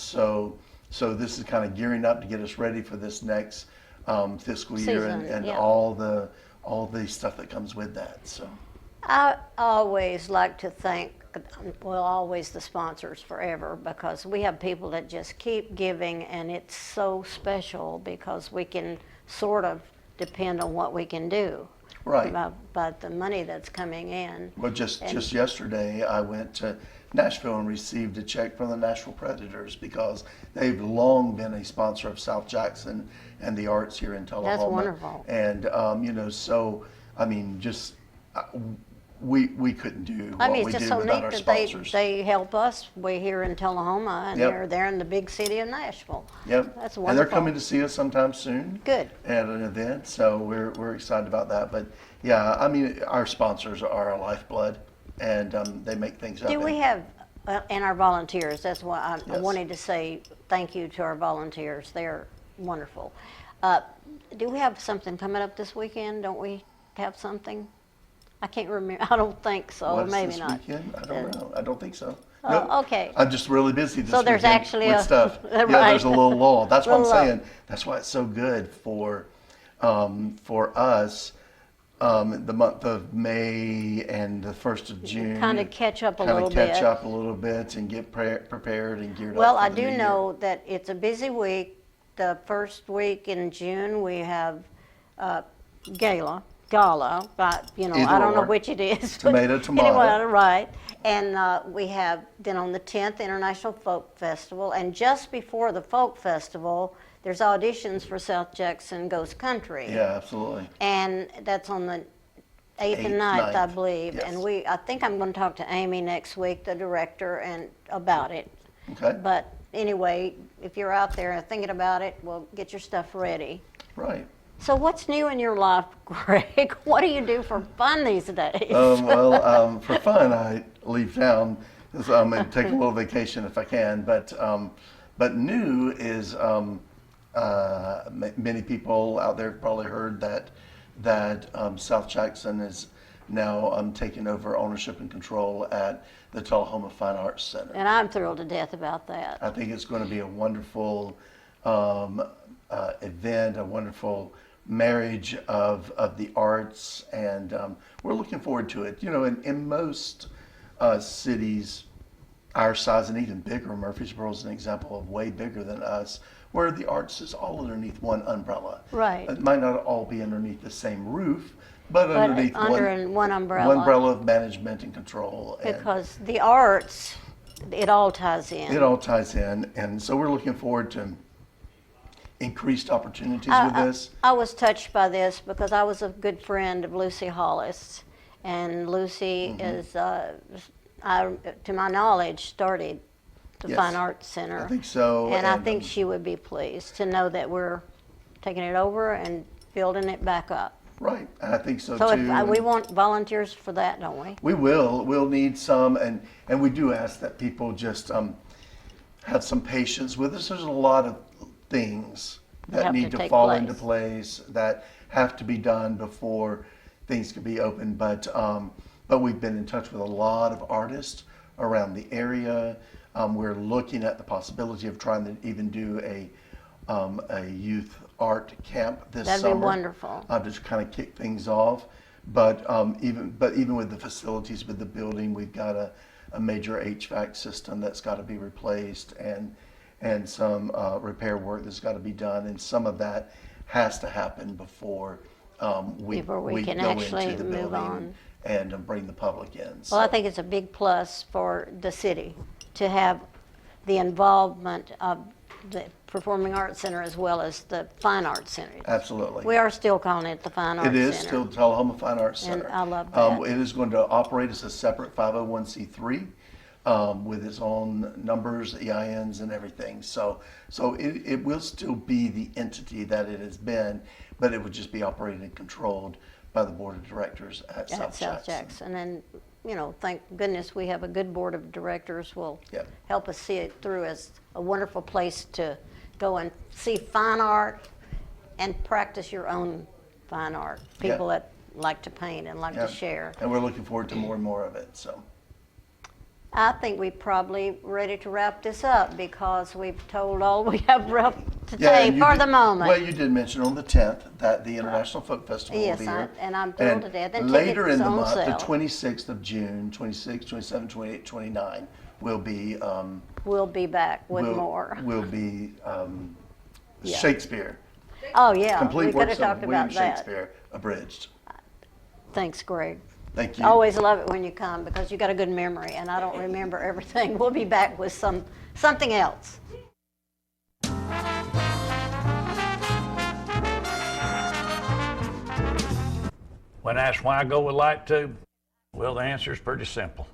Speaker 24: So this is kind of gearing up to get us ready for this next fiscal year and
Speaker 2: yeah.
Speaker 24: all the stuff that comes with that. So
Speaker 2: I always like to thank, always the sponsors forever, because we have people that just keep giving, and it's so special because we can sort of depend on what we can do.
Speaker 24: Right.
Speaker 2: About the money that's coming in.
Speaker 24: Well, just yesterday I went to Nashville and received a check from the Nashville Predators because they've long been a sponsor of South Jackson and the arts here in Tullahoma.
Speaker 2: That's wonderful.
Speaker 24: And so I mean, just we couldn't do what we
Speaker 2: it's just
Speaker 24: do
Speaker 2: so
Speaker 24: without
Speaker 2: neat
Speaker 24: our
Speaker 2: that
Speaker 24: sponsors.
Speaker 2: they help us. We're here in Tullahoma, and
Speaker 24: Yep.
Speaker 2: they're in the big city of Nashville.
Speaker 24: Yep.
Speaker 2: That's wonderful.
Speaker 24: And they're coming to see us sometime soon.
Speaker 2: Good.
Speaker 24: At an event, so we're excited about that. But yeah, I mean, our sponsors are our lifeblood, and they make things happen.
Speaker 2: Do we have, and our volunteers, that's why I
Speaker 24: Yes.
Speaker 2: wanted to say thank you to our volunteers. They're wonderful. Do we have something coming up this weekend? Don't we have something? I can't remember. I don't think so.
Speaker 24: What is
Speaker 2: Maybe
Speaker 24: this
Speaker 2: not.
Speaker 24: weekend? I don't know. I don't think so.
Speaker 2: Oh,
Speaker 24: Nope.
Speaker 2: okay.
Speaker 24: I'm just really busy this
Speaker 2: So there's
Speaker 24: weekend
Speaker 2: actually
Speaker 24: with
Speaker 2: a-
Speaker 24: stuff.
Speaker 2: right.
Speaker 24: Yeah, there's a little lull. That's what I'm
Speaker 2: Little lull.
Speaker 24: saying. That's why it's so good for us. The month of May and the 1st of June.
Speaker 2: Kind of catch up a
Speaker 24: Kind
Speaker 2: little
Speaker 24: of catch
Speaker 2: bit.
Speaker 24: up a little bit and get prepared and geared
Speaker 2: Well,
Speaker 24: up.
Speaker 2: I
Speaker 24: for the
Speaker 2: do
Speaker 24: new year.
Speaker 2: know that it's a busy week. The first week in June, we have gala, but I
Speaker 24: Either
Speaker 2: don't know
Speaker 24: or.
Speaker 2: which it is.
Speaker 24: Tomato, tomato.
Speaker 2: Anyway, right. And we have then on the 10th International Folk Festival, and just before the Folk Festival, there's auditions for South Jackson Goes Country.
Speaker 24: Yeah, absolutely.
Speaker 2: And that's on the 8th and 9th, I believe.
Speaker 24: yes.
Speaker 2: And I think I'm going to talk to Amy next week, the director, and about it.
Speaker 24: Okay.
Speaker 2: But anyway, if you're out there thinking about it, well, get your stuff ready.
Speaker 24: Right.
Speaker 2: So what's new in your life, Greg? What do you do for fun these days?
Speaker 24: For fun, I leave town. So I'm going to take a little vacation if I can. But new is many people out there have probably heard that South Jackson is now taking over ownership and control at the Tullahoma Fine Arts Center.
Speaker 2: And I'm thrilled to death about that.
Speaker 24: I think it's going to be a wonderful event, a wonderful marriage of the arts, and we're looking forward to it. You know, in most cities our size and even bigger, Murfreesboro is an example of way bigger than us, where the arts is all underneath one umbrella.
Speaker 2: Right.
Speaker 24: It might not all be underneath the same roof, but underneath
Speaker 2: one umbrella.
Speaker 24: One umbrella of management and control.
Speaker 2: Because the arts, it all ties in.
Speaker 24: It all ties in, and so we're looking forward to increased opportunities with this.
Speaker 2: I was touched by this because I was a good friend of Lucy Hollis, and Lucy is, to my knowledge, started the
Speaker 24: Yes.
Speaker 2: Fine Arts Center.
Speaker 24: I think so.
Speaker 2: And I think she would be pleased to know that we're taking it over and building it back up.
Speaker 24: Right, and I think so
Speaker 2: So
Speaker 24: too.
Speaker 2: if, we want volunteers for that, don't we?
Speaker 24: We will. We'll need some, and we do ask that people just have some patience with us. There's a lot of things that
Speaker 2: Have to
Speaker 24: need to
Speaker 2: take
Speaker 24: fall
Speaker 2: place.
Speaker 24: into place that have to be done before things can be open. But but we've been in touch with a lot of artists around the area. We're looking at the possibility of trying to even do a youth art camp this summer.
Speaker 2: That'd be wonderful.
Speaker 24: To kind of kick things off. But even with the facilities, with the building, we've got a major HVAC system that's got to be replaced, and some repair work that's got to be done, and some of that has to happen before we
Speaker 2: can
Speaker 24: go
Speaker 2: actually
Speaker 24: into the
Speaker 2: move
Speaker 24: building
Speaker 2: on.
Speaker 24: and bring the public in.
Speaker 2: Well, I think it's a big plus for the city to have the involvement of the Performing Arts Center as well as the Fine Arts Center.
Speaker 24: Absolutely.
Speaker 2: We are still calling it the Fine Arts Center.
Speaker 24: It is still Tullahoma Fine Arts Center.
Speaker 2: And I love that.
Speaker 24: It is going to operate as a separate 501c3 with its own numbers, EINs, and everything. So it will still be the entity that it has been, but it would just be operated and controlled by the board of directors at South Jackson.
Speaker 2: And thank goodness we have a good board of directors will help us see it through as a wonderful place to go and see fine art and practice your own fine art. People that like to paint and like to share.
Speaker 24: And we're looking forward to more and more of it. So
Speaker 2: I think we're probably ready to wrap this up because we've told all we have left to say for the moment.
Speaker 24: Well, you did mention on the 10th that the International Folk Festival will be here.
Speaker 2: And I'm thrilled to death. And
Speaker 24: later in the month,
Speaker 2: sale.
Speaker 24: the 26th of June, 26, 27, 28, 29, will be...
Speaker 2: we'll be back with more.
Speaker 24: Will be Shakespeare.
Speaker 2: Oh, yeah.
Speaker 24: Complete
Speaker 2: we could have talked
Speaker 24: William
Speaker 2: about that.
Speaker 24: Shakespeare, abridged.
Speaker 2: Thanks, Greg.
Speaker 24: Thank you.
Speaker 2: I always love it when you come because you got a good memory, and I don't remember everything. We'll be back with something else.
Speaker 4: When asked why I go with light tube, well, the answer is pretty simple.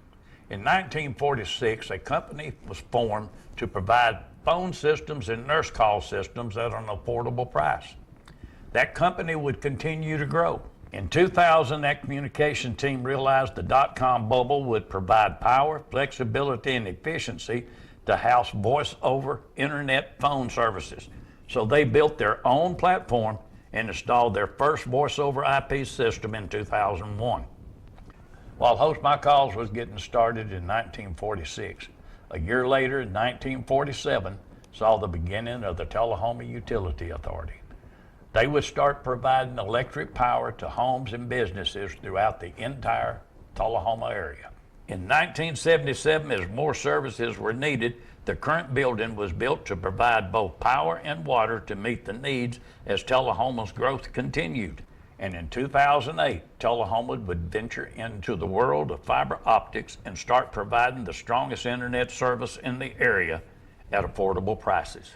Speaker 4: In 1946, a company was formed to provide phone systems and nurse call systems at an affordable price. That company would continue to grow. In 2000, that communication team realized the dot-com bubble would provide power, flexibility, and efficiency to house voice-over internet phone services. So they built their own platform and installed their first voice-over IP system in 2001. While Host My Calls was getting started in 1946, a year later, in 1947, saw the beginning of the Tullahoma Utility Authority. They would start providing electric power to homes and businesses throughout the entire Tullahoma area. In 1977, as more services were needed, the current building was built to provide both power and water to meet the needs as Tullahoma's growth continued. And in 2008, Tullahoma would venture into the world of fiber optics and start providing the strongest internet service in the area at affordable prices.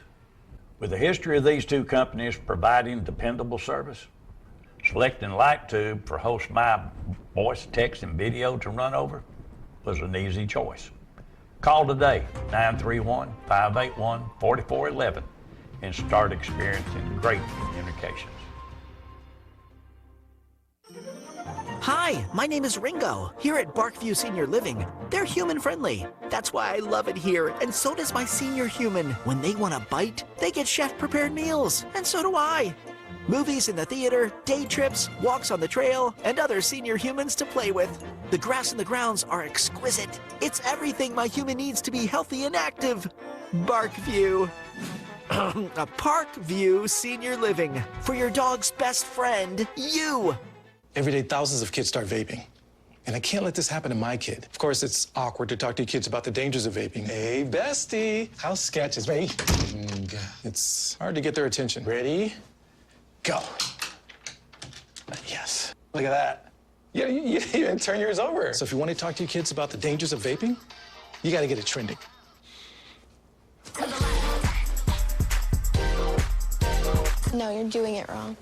Speaker 4: With the history of these two companies providing dependable service, selecting LightTube for Host My voice, text, and video to run over was an easy choice. Call today, 931-581-4411, and start experiencing great communications.
Speaker 6: Hi, my name is Ringo, here at Barkview Senior Living. They're human-friendly. That's why I love it here, and so does my senior human. When they want a bite, they get chef-prepared meals, and so do I. Movies in the theater, day trips, walks on the trail, and other senior humans to play with. The grass and the grounds are exquisite. It's everything my human needs to be healthy and active. Barkview. A Parkview Senior Living. For your dog's best friend, you.
Speaker 14: Every day, thousands of kids start vaping. And I can't let this happen to my kid. Of course, it's awkward to talk to your kids about the dangers of vaping. Hey, bestie, how sketch is vaping? It's hard to get their attention. Ready? Go. Yes. Look at that. You didn't even turn yours over. So if you want to talk to your kids about the dangers of vaping, you got to get it trending.
Speaker 20: No, you're doing it wrong.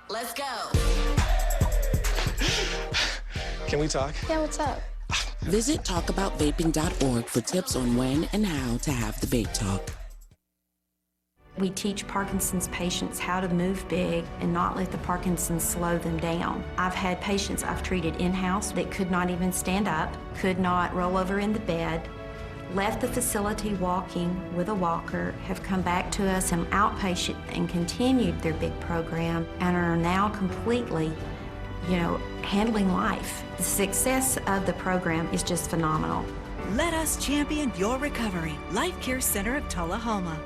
Speaker 5: Let's go.
Speaker 14: Can we talk?
Speaker 20: Yeah, what's up?
Speaker 7: Visit talkaboutvaping.org for tips on when and how to have the vape talk.
Speaker 8: We teach Parkinson's patients how to move big and not let the Parkinson's slow them down. I've had patients I've treated in-house that could not even stand up, could not roll over in the bed, left the facility walking with a walker, have come back to us in outpatient and continued their big program, and are now completely, handling life. The success of the program is just phenomenal.
Speaker 3: Let us champion your recovery. Life Care Center of Tullahoma.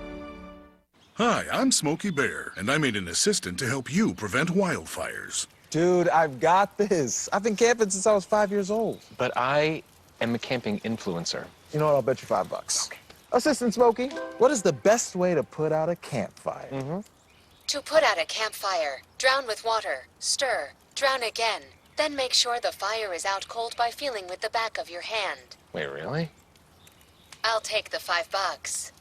Speaker 9: Hi, I'm Smokey Bear, and I made an assistant to help you prevent wildfires.
Speaker 10: Dude, I've got this. I've been camping since I was 5 years old.
Speaker 11: But I am a camping influencer.
Speaker 10: You know what? I'll bet you $5. Okay. Assistant Smokey, what is the best way to put out a campfire?
Speaker 21: To put out a campfire, drown with water, stir, drown again. Then make sure the fire is out cold by feeling with the back of your hand.
Speaker 11: Wait, really?
Speaker 21: I'll take the $5.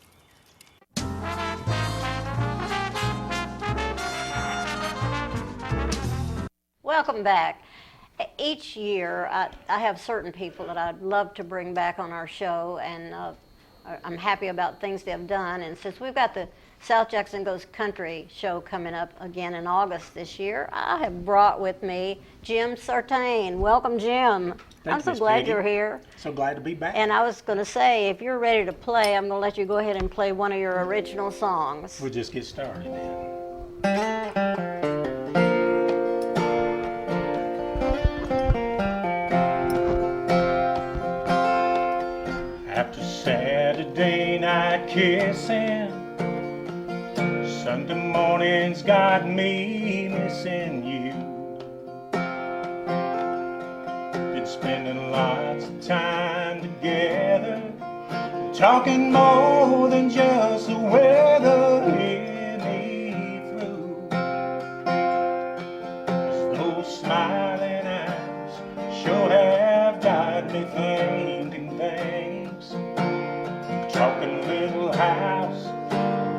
Speaker 2: Welcome back. Each year, I have certain people that I'd love to bring back on our show, and I'm happy about things they've done. And since we've got the South Jackson Goes Country show coming up again in August this year, I have brought with me Jim Sartain. Welcome, Jim. I'm so glad you're here.
Speaker 25: So glad to be back.
Speaker 2: And I was going to say, if you're ready to play, I'm going to let you go ahead and play one of your original songs.
Speaker 25: We'll just get started then. After Saturday night kissing, Sunday morning's got me missing you. Been spending lots of time together, talking more than just the weather. Hear me through. Those smiling eyes sure have got me thinking things. Talking little house,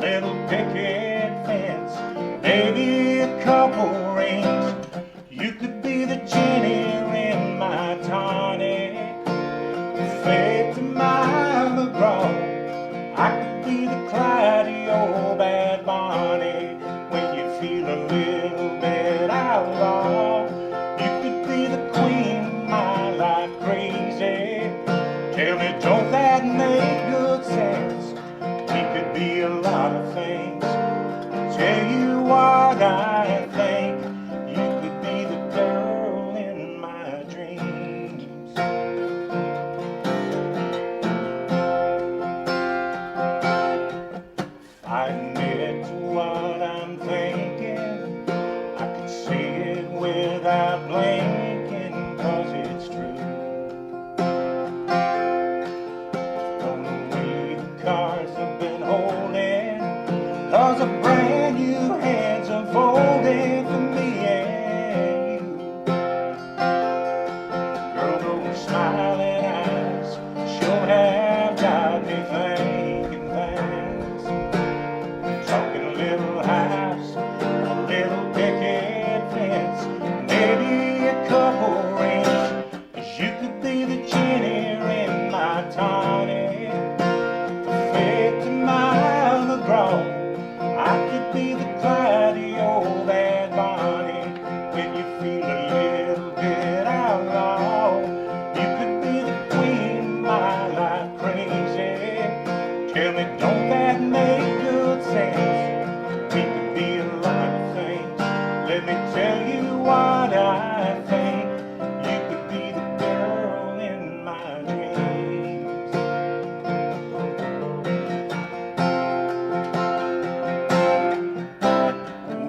Speaker 25: little picket fence, maybe a couple rings. You could be the Jenny in my tonic, Faith in my McGraw. I could be the Clyde in your Bad Bonnie when you feel a little bit outlaw. You could be the queen of my life crazy. Tell me, don't that make good sense? We could be a lot of things. Tell you what I think. You could be the girl in my dreams. I admit to what I'm thinking. I can see it without blinking, 'cause it's true. From the way the cards have been holding, 'cause a brand new hand's unfolding for me and you. Girl, those smiling eyes sure have got me thinking things. Talking a little house, a little picket fence, maybe a couple rings. 'Cause you could be the Jenny in my tonic, Faith in my McGraw. I could be the Clyde in your Bad Bonnie when you feel a little bit outlaw. You could be the queen of my life crazy. Tell me, don't that make good sense? We could be a lot of things. Let me tell you what I think. You could be the girl in my dreams.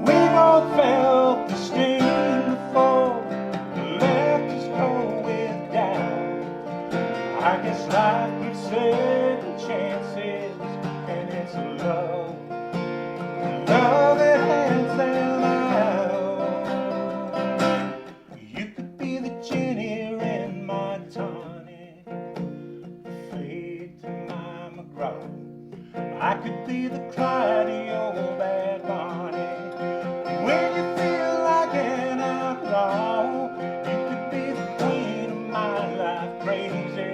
Speaker 25: We both felt the sting before, left us going down. I guess life gives second chances, and it's love that hands them out. You could be the Jenny in my tonic, Faith in my McGraw. I could be the Clyde in your Bad Bonnie when you feel like an outlaw. You could be the queen of my life crazy.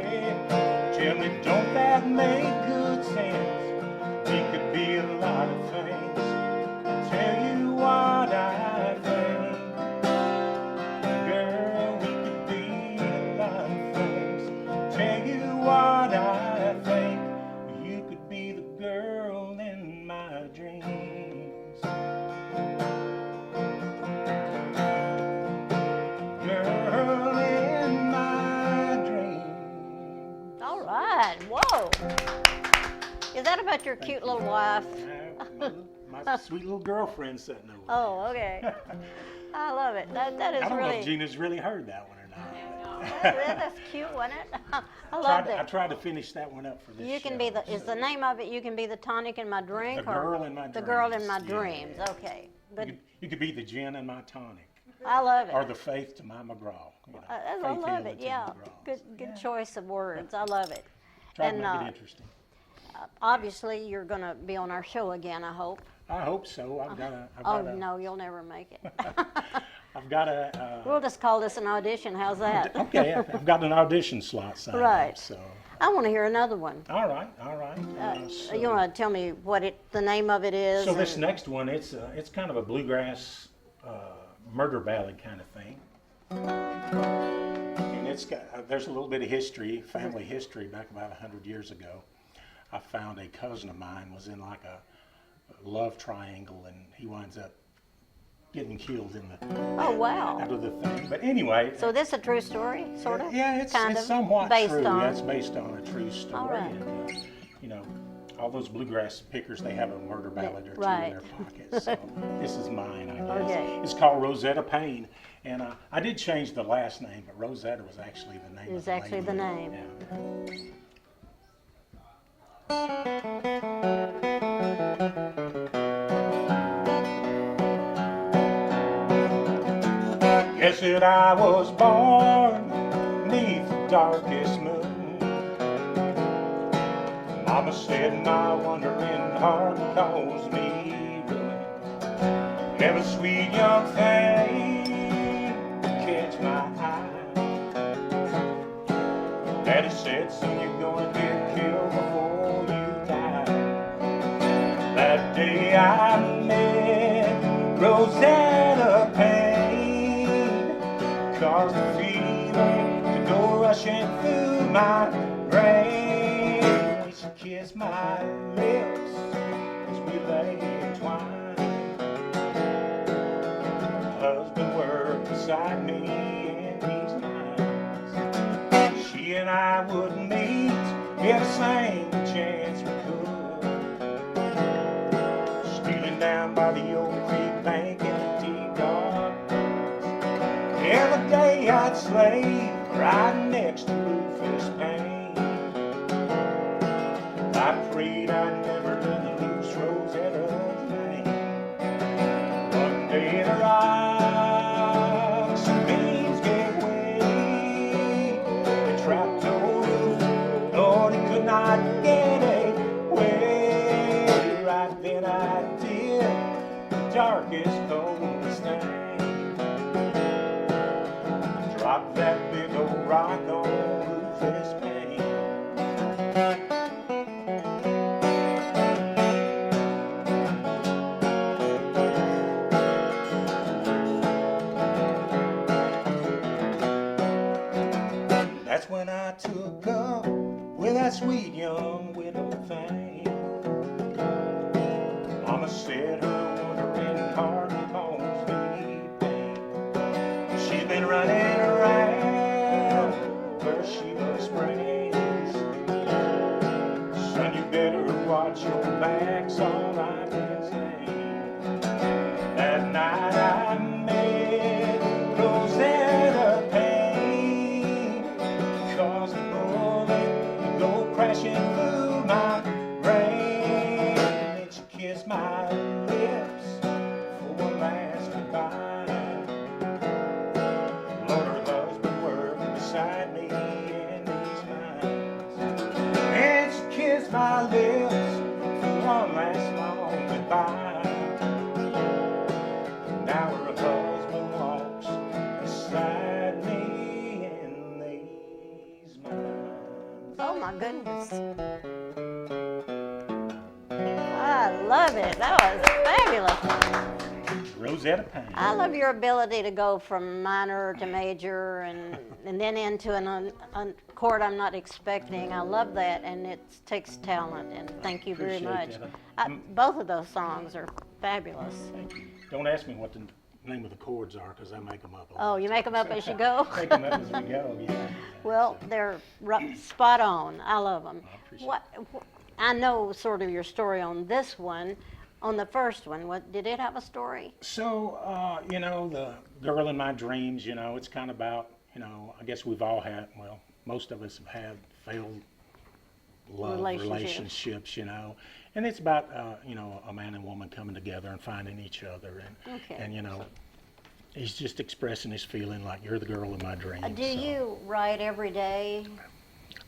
Speaker 25: Tell me, don't that make good sense? We could be a lot of things. Tell you what I think. Girl, we could be a lot of things. Tell you what I think. dreams. Girl in my dreams.
Speaker 2: All right. Whoa. Is that about your cute little wife?
Speaker 25: My sweet little girlfriend sitting over there.
Speaker 2: Oh, okay. I love it. That is
Speaker 25: I don't know
Speaker 2: really.
Speaker 25: if Gina's really heard that one or not.
Speaker 2: That's cute, wasn't it? I loved it.
Speaker 25: I tried to finish that one up for this
Speaker 2: You can
Speaker 25: show,
Speaker 2: be the. Is
Speaker 25: so-
Speaker 2: the name of it? You can be the tonic in my drink.
Speaker 25: The
Speaker 2: or
Speaker 25: girl in my
Speaker 2: The girl in my
Speaker 25: dreams, yeah.
Speaker 2: dreams. Okay. But
Speaker 25: You could be the gin in my tonic.
Speaker 2: I love it.
Speaker 25: Or the faith to my McGraw. You know,
Speaker 2: I
Speaker 25: Faith
Speaker 2: love
Speaker 25: Hill
Speaker 2: it.
Speaker 25: to
Speaker 2: Yeah.
Speaker 25: McGraw.
Speaker 2: Good choice of words. I love it.
Speaker 25: Try
Speaker 2: And,
Speaker 25: to make it interesting.
Speaker 2: Obviously, you're going to be on our show again, I hope.
Speaker 25: I hope so. I've got
Speaker 2: Oh, no, you'll never make it.
Speaker 25: I've got a.
Speaker 2: We'll just call this an audition. How's that?
Speaker 25: Okay, I've got an audition slot signed
Speaker 2: Right.
Speaker 25: up, so.
Speaker 2: I want to hear another one.
Speaker 25: All right. So-
Speaker 2: You want to tell me what the name of it is?
Speaker 25: So this
Speaker 2: and-
Speaker 25: next one, it's kind of a bluegrass murder ballad kind of thing, and it's got there's a little bit of history, family history back about 100 years ago. I found a cousin of mine was in like a love triangle, and he winds up getting killed in the
Speaker 2: Oh, wow.
Speaker 25: out of the thing. But anyway,
Speaker 2: So this a true story, sort of?
Speaker 25: yeah, it's
Speaker 2: kind
Speaker 25: it's
Speaker 2: of
Speaker 25: somewhat
Speaker 2: based
Speaker 25: true.
Speaker 2: on.
Speaker 25: That's based on a true story.
Speaker 2: All right.
Speaker 25: And, you know, all those bluegrass pickers, they have a murder ballad or two
Speaker 2: Right.
Speaker 25: in their pockets. So this is mine, I guess.
Speaker 2: Okay.
Speaker 25: It's called Rosetta Payne, and I did change the last name, but Rosetta was actually the name.
Speaker 2: Is
Speaker 25: of the
Speaker 2: actually the
Speaker 25: lady.
Speaker 2: name.
Speaker 25: Yeah. Guess that I was born neath the darkest moon. Mama said my wandering heart caused me ruin. Never sweet young thing catch my eye. Daddy said, son, you're gonna get killed before you die. That day I met Rosetta Payne, caused a feeling to go rushing through my brain. She kissed my lips as we lay entwined. Husband worked beside me in these nights. She and I would meet every same chance we could. Stealing down by the old creek bank in the deep dark woods. Every day I'd slave right next to Rufus Payne. I prayed I'd never lose Rosetta's name. One day the rocks and beams gave way. The trapped old roof, Lord, he could not get away. Right then I did the darkest, coldest thing. Dropped that big old rock on Rufus Payne. That's when I took up with that sweet young widow thing. Mama said her wandering heart caused me pain. She's been running around where she was raised. Son, you better watch your back's all I can say. That night I met Rosetta Payne, caused a bullet to go crashing through my brain. And she kissed my lips for one last goodbye. Lord, her husband worked beside me in these nights. And she kissed my lips for one last long goodbye. Now her husband walks beside me in these nights.
Speaker 2: Oh my goodness. I love it. That was fabulous.
Speaker 25: Rosetta Payne.
Speaker 2: I love your ability to go from minor to major and then into a chord I'm not expecting. I love that, and it takes talent, and thank you very much.
Speaker 25: Appreciate that.
Speaker 2: Both of those songs are fabulous.
Speaker 25: Don't ask me what the name of the chords are, because I make them up.
Speaker 2: Oh, you make them up as you go?
Speaker 25: Make them up as we go, yeah.
Speaker 2: Well, they're spot on. I love them. I know sort of your story on this one. On the first one, did it have a story?
Speaker 25: So, you know, the girl in my dreams, you know, it's kind of about, you know, I guess we've all had, well, most of us have had failed love relationships, you know. And it's about, you know, a man and woman coming together and finding each other. And you know, he's just expressing his feeling like, you're the girl in my dreams.
Speaker 2: Do you write every day?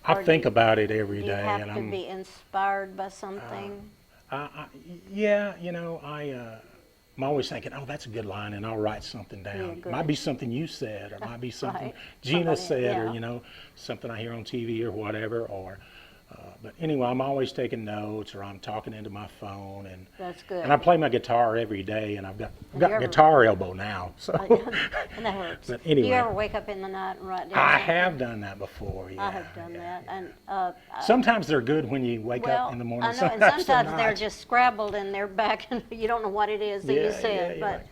Speaker 25: I think about it every day.
Speaker 2: Do you have to be inspired by something?
Speaker 25: Yeah, you know, I'm always thinking, oh, that's a good line, and I'll write something down. It might be something you said, or might be something Gina said, or, you know, something I hear on TV or whatever. Or, but anyway, I'm always taking notes, or I'm talking into my phone. And
Speaker 2: that's good.
Speaker 25: And I play my guitar every day, and I've got guitar elbow now. So.
Speaker 2: And that hurts.
Speaker 25: But anyway.
Speaker 2: Do you ever wake up in the night and write down
Speaker 25: I
Speaker 2: something?
Speaker 25: have done that before, yeah.
Speaker 2: I have done that. And
Speaker 25: sometimes they're good when you wake up in the morning.
Speaker 2: I know, and sometimes they're just scrabbled and they're back and you don't know what it is that you said. But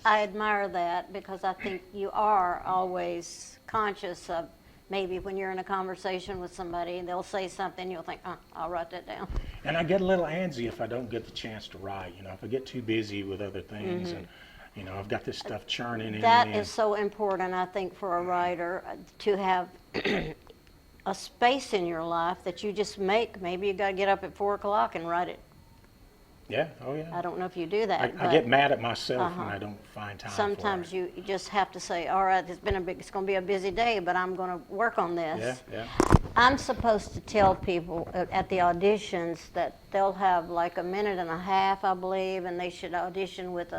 Speaker 2: I admire that, because I think you are always conscious of maybe when you're in a conversation with somebody and they'll say something, you'll think, I'll write that down.
Speaker 25: And I get a little antsy if I don't get the chance to write, you know, if I get too busy with other things. And, you know, I've got this stuff churning in.
Speaker 2: That is so important, I think, for a writer, to have a space in your life that you just make. Maybe you got to get up at 4 o'clock and write it.
Speaker 25: Yeah, oh yeah.
Speaker 2: I don't know if you do that.
Speaker 25: I get mad at myself when I don't find time.
Speaker 2: Sometimes you just have to say, all right, it's going to be a busy day, but I'm going to work on this.
Speaker 25: Yeah.
Speaker 2: I'm supposed to tell people at the auditions that they'll have like a minute and a half, I believe, and they should audition with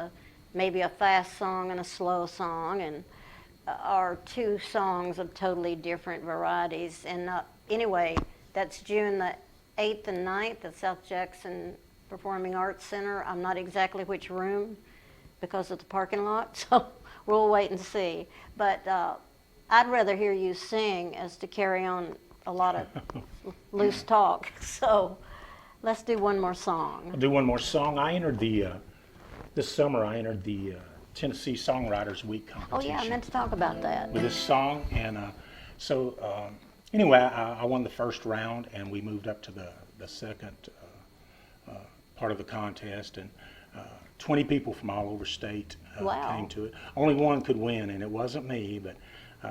Speaker 2: maybe a fast song and a slow song, and or 2 songs of totally different varieties. And anyway, that's June the 8th and 9th at South Jackson Performing Arts Center. I'm not exactly which room because of the parking lot, so we'll wait and see. But I'd rather hear you sing as to carry on a lot of loose talk. So let's do one more song.
Speaker 25: I'll do one more song. I entered this summer, I entered the Tennessee Songwriters Week competition.
Speaker 2: Oh yeah, I meant to talk about that.
Speaker 25: With this song, and so anyway, I won the first round, and we moved up to the second part of the contest, and 20 people from all over state came to it. Only one could win, and it wasn't me, but.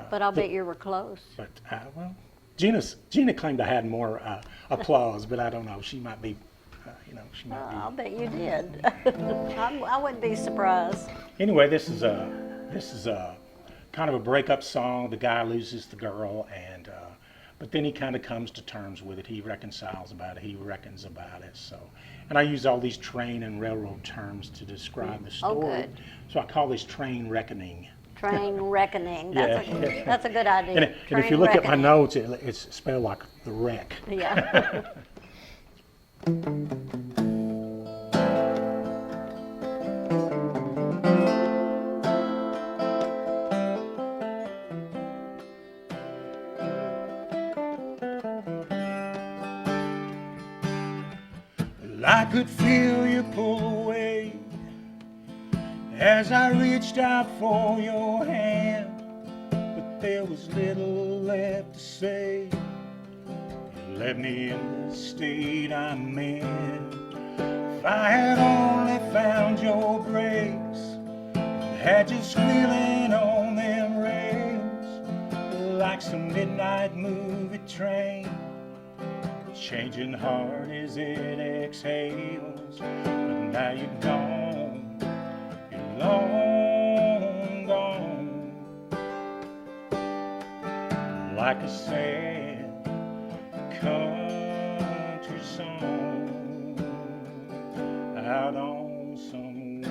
Speaker 2: But I'll bet you were close.
Speaker 25: But well, Gina claimed I had more applause, but I don't know. She might be. You know, she might be.
Speaker 2: I'll bet you did. I wouldn't be surprised.
Speaker 25: Anyway, this is a kind of a breakup song. The guy loses the girl, and but then he kind of comes to terms with it. He reconciles about it. He reckons about it. So, and I use all these train and railroad terms to describe the story.
Speaker 2: Oh, good.
Speaker 25: So I call this train reckoning.
Speaker 2: Train reckoning. That's a good idea.
Speaker 25: And if you look at my notes, it's spelled like the wreck.
Speaker 2: Yeah.
Speaker 25: I could feel you pull away as I reached out for your hand, but there was little left to say. You left me in the state I'm in. If I had only found your brakes, had you squealing on them rails like some midnight movie train, changing hard as it exhales. But now you're gone, you're long gone, like a sad country song out on some wind.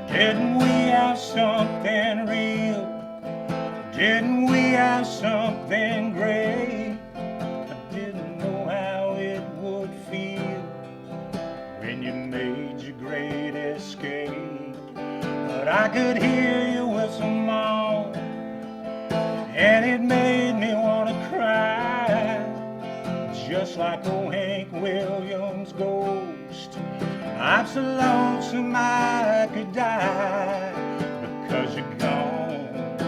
Speaker 25: Didn't we have have something real? Didn't we have something great? I didn't know how it would feel when you made your great escape. But I could hear you whistle, Mom, and it made me want to cry, just like old Hank Williams' ghost. I'm so lonesome I could die, because you're gone,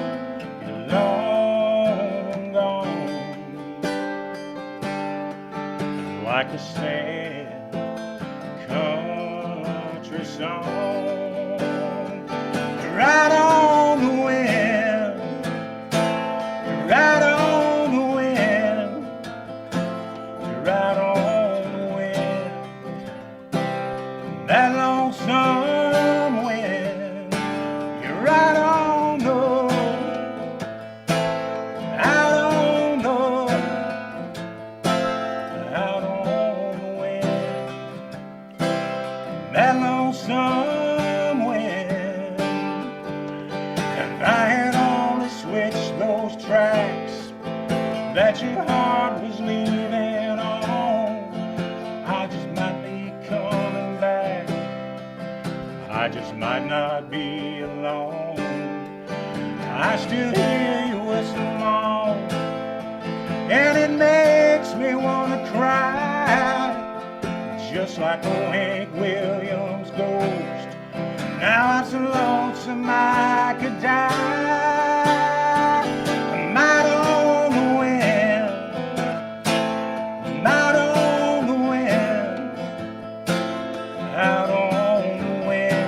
Speaker 25: you're long gone. Like a sad country song, right on the wind, right on the wind, right on the wind. That lonesome wind, you're right on the, out on the, out on the wind. That lonesome wind. If I had only switched those tracks that your heart was leaving on, I just might be coming back. I just might not be alone. I still hear you whistle, Mom, and it makes me want to cry, just like old Hank Williams' ghost. Now I'm so lonesome I could die. I'm out on the wind, I'm out on the wind, out on the wind.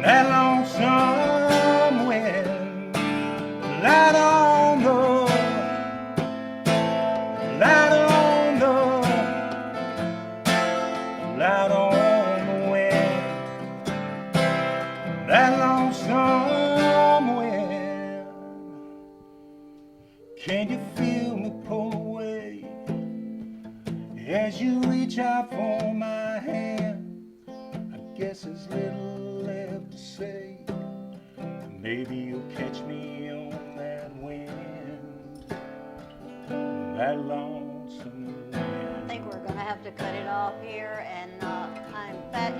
Speaker 25: That lonesome wind, light on the, light on the, light on the wind. That lonesome wind. Can you feel me pull away as you reach out for my hand? I guess there's little left to say. Maybe you'll catch me on that wind, that lonesome wind.
Speaker 2: I think we're going to have to cut it off here, and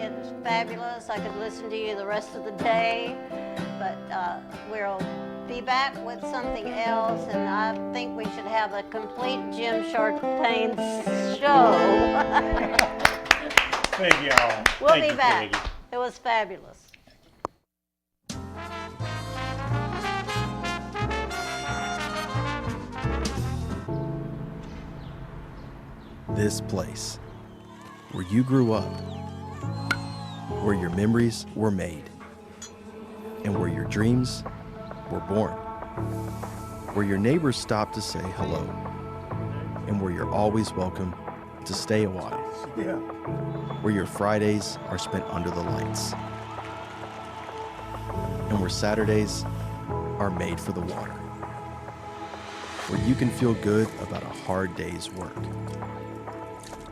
Speaker 2: it was fabulous. I could listen to you the rest of the day, but we'll be back with something else, and I think we should have a complete Jim Shartain show.
Speaker 25: Thank y'all.
Speaker 2: We'll
Speaker 25: Thank
Speaker 2: be
Speaker 25: you,
Speaker 2: back.
Speaker 25: Peggy.
Speaker 2: It was fabulous.
Speaker 19: This place, where you grew up, where your memories were made, and where your dreams were born, where your neighbors stop to say hello, and where you're always welcome to stay a while, where your Fridays are spent under the lights, and where Saturdays are made for the water, where you can feel good about a hard day's work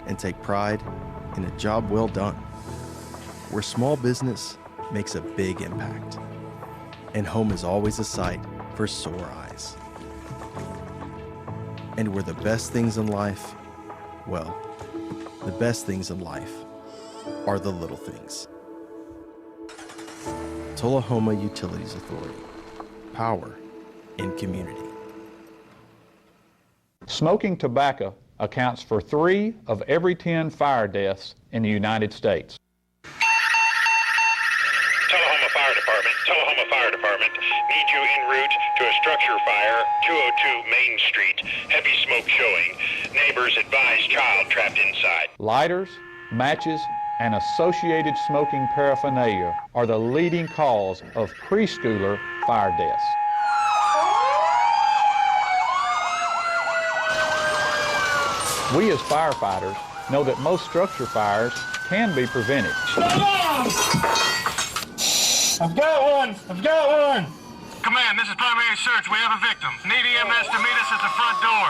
Speaker 19: and take pride in a job well done, where small business makes a big impact, and home is always a sight for sore eyes. And where the best things in life, well, the best things in life are the little things. Tullahoma Utilities Authority. Power in community.
Speaker 1: Smoking tobacco accounts for 3 of every 10 fire deaths in the United States.
Speaker 13: Tullahoma Fire Department need you en route to a structure fire, 202 Main Street, heavy smoke showing. Neighbors advise child trapped inside.
Speaker 1: Lighters, matches, and associated smoking paraphernalia are the leading cause of preschooler fire deaths. We as firefighters know that most structure fires can be prevented.
Speaker 25: I've got one! I've got one!
Speaker 13: Command, this is primary search. We have a victim. Need EMS to meet us at the front door.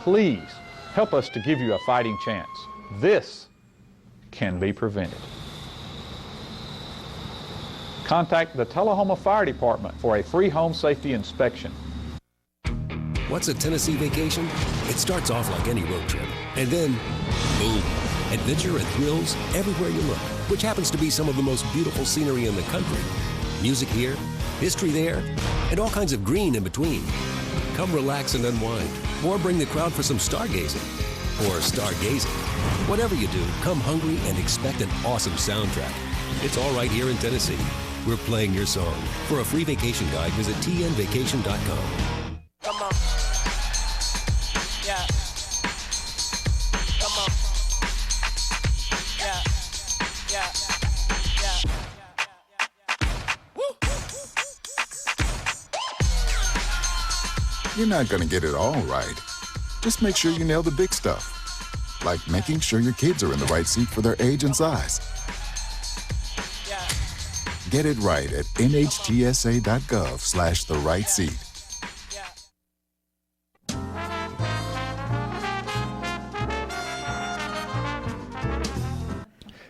Speaker 1: Please help us to give you a fighting chance. This can be prevented. Contact the Tullahoma Fire Department for a free home safety inspection.
Speaker 15: What's a Tennessee vacation? It starts off like any road trip, and then, boom, adventure and thrills everywhere you look, which happens to be some of the most beautiful scenery in the country. Music here, history there, and all kinds of green in between. Come relax and unwind, or bring the crowd for some stargazing, or stargazing. Whatever you do, come hungry and expect an awesome soundtrack. It's all right here in Tennessee. We're playing your song. For a free vacation guide, visit tnvacation.com.
Speaker 16: Come on. Yeah. Come on. Yeah. Yeah. Yeah.
Speaker 9: You're not going to get it all right. Just make sure you nail the big stuff. Like making sure your kids are in the right seat for their age and size. Get it right at nhtsa.gov/therightseat.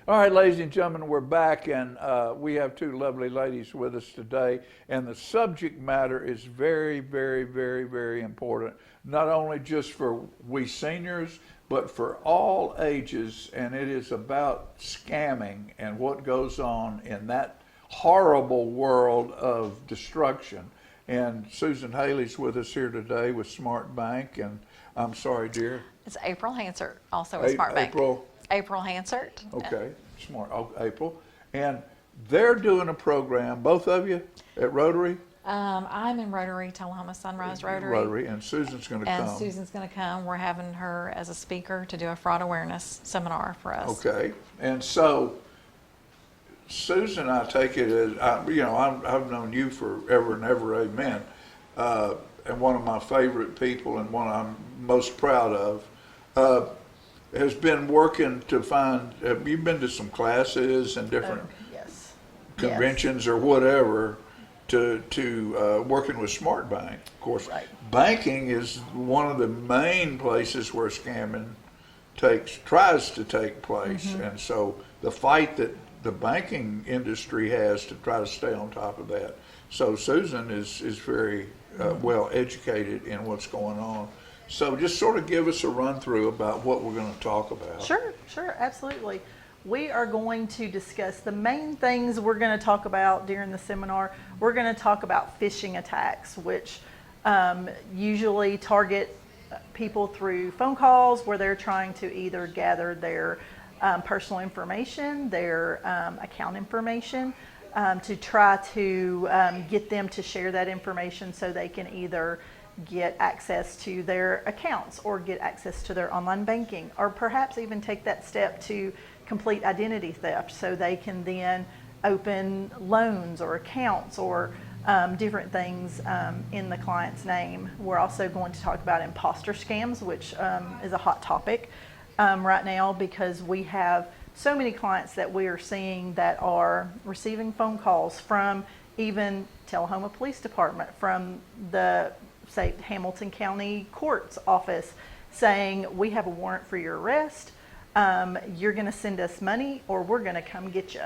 Speaker 17: All right, ladies and gentlemen, we're back, and we have two lovely ladies with us today, and the subject matter is very, very, very, very important, not only just for we seniors, but for all ages, and it is about scamming and what goes on in that horrible world of destruction. And Susan Haley's with us here today with Smart Bank, and I'm sorry, dear.
Speaker 18: It's April Hansert, also with Smart Bank. April Hansert.
Speaker 17: Okay, Smart, April. And they're doing a program, both of you, at Rotary?
Speaker 18: I'm in Rotary, Tullahoma Sunrise Rotary.
Speaker 17: And Susan's going to come.
Speaker 18: And Susan's going to come. We're having her as a speaker to do a fraud awareness seminar for us.
Speaker 17: Okay, and so Susan, I take it as, I've known you forever and ever, amen, and one of my favorite people and one I'm most proud of, has been working to find, you've been to some classes and different conventions or whatever, to working with Smart Bank. Of course, banking is one of the main places where scamming tries to take place, and so the fight that the banking industry has to try to stay on top of that. So Susan is very well educated in what's going on. So just sort of give us a run through about what we're going to talk about.
Speaker 22: Sure, absolutely. We are going to discuss the main things we're going to talk about during the seminar. We're going to talk about phishing attacks, which usually target people through phone calls where they're trying to either gather their personal information, their account information, to try to get them to share that information so they can either get access to their accounts or get access to their online banking, or perhaps even take that step to complete identity theft so they can then open loans or accounts or different things in the client's name. We're also going to talk about imposter scams, which is a hot topic right now, because we have so many clients that we are seeing that are receiving phone calls from even Tullahoma Police Department, from the, say, Hamilton County Court's office, saying, we have a warrant for your arrest, you're going to send us money or we're going to come get you.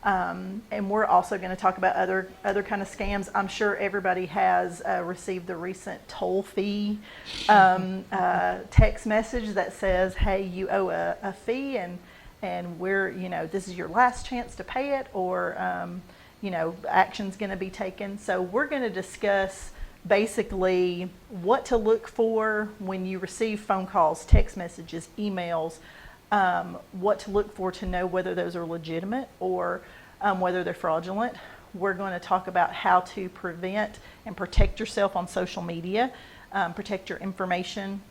Speaker 22: And we're also going to talk about other kind of scams. I'm sure everybody has received the recent toll fee text message that says, hey, you owe a fee, and we're, this is your last chance to pay it, or action's going to be taken. So we're going to discuss basically what to look for when you receive phone calls, text messages, emails, what to look for to know whether those are legitimate or whether they're fraudulent. We're going to talk about how to prevent and protect yourself on social media, protect your information.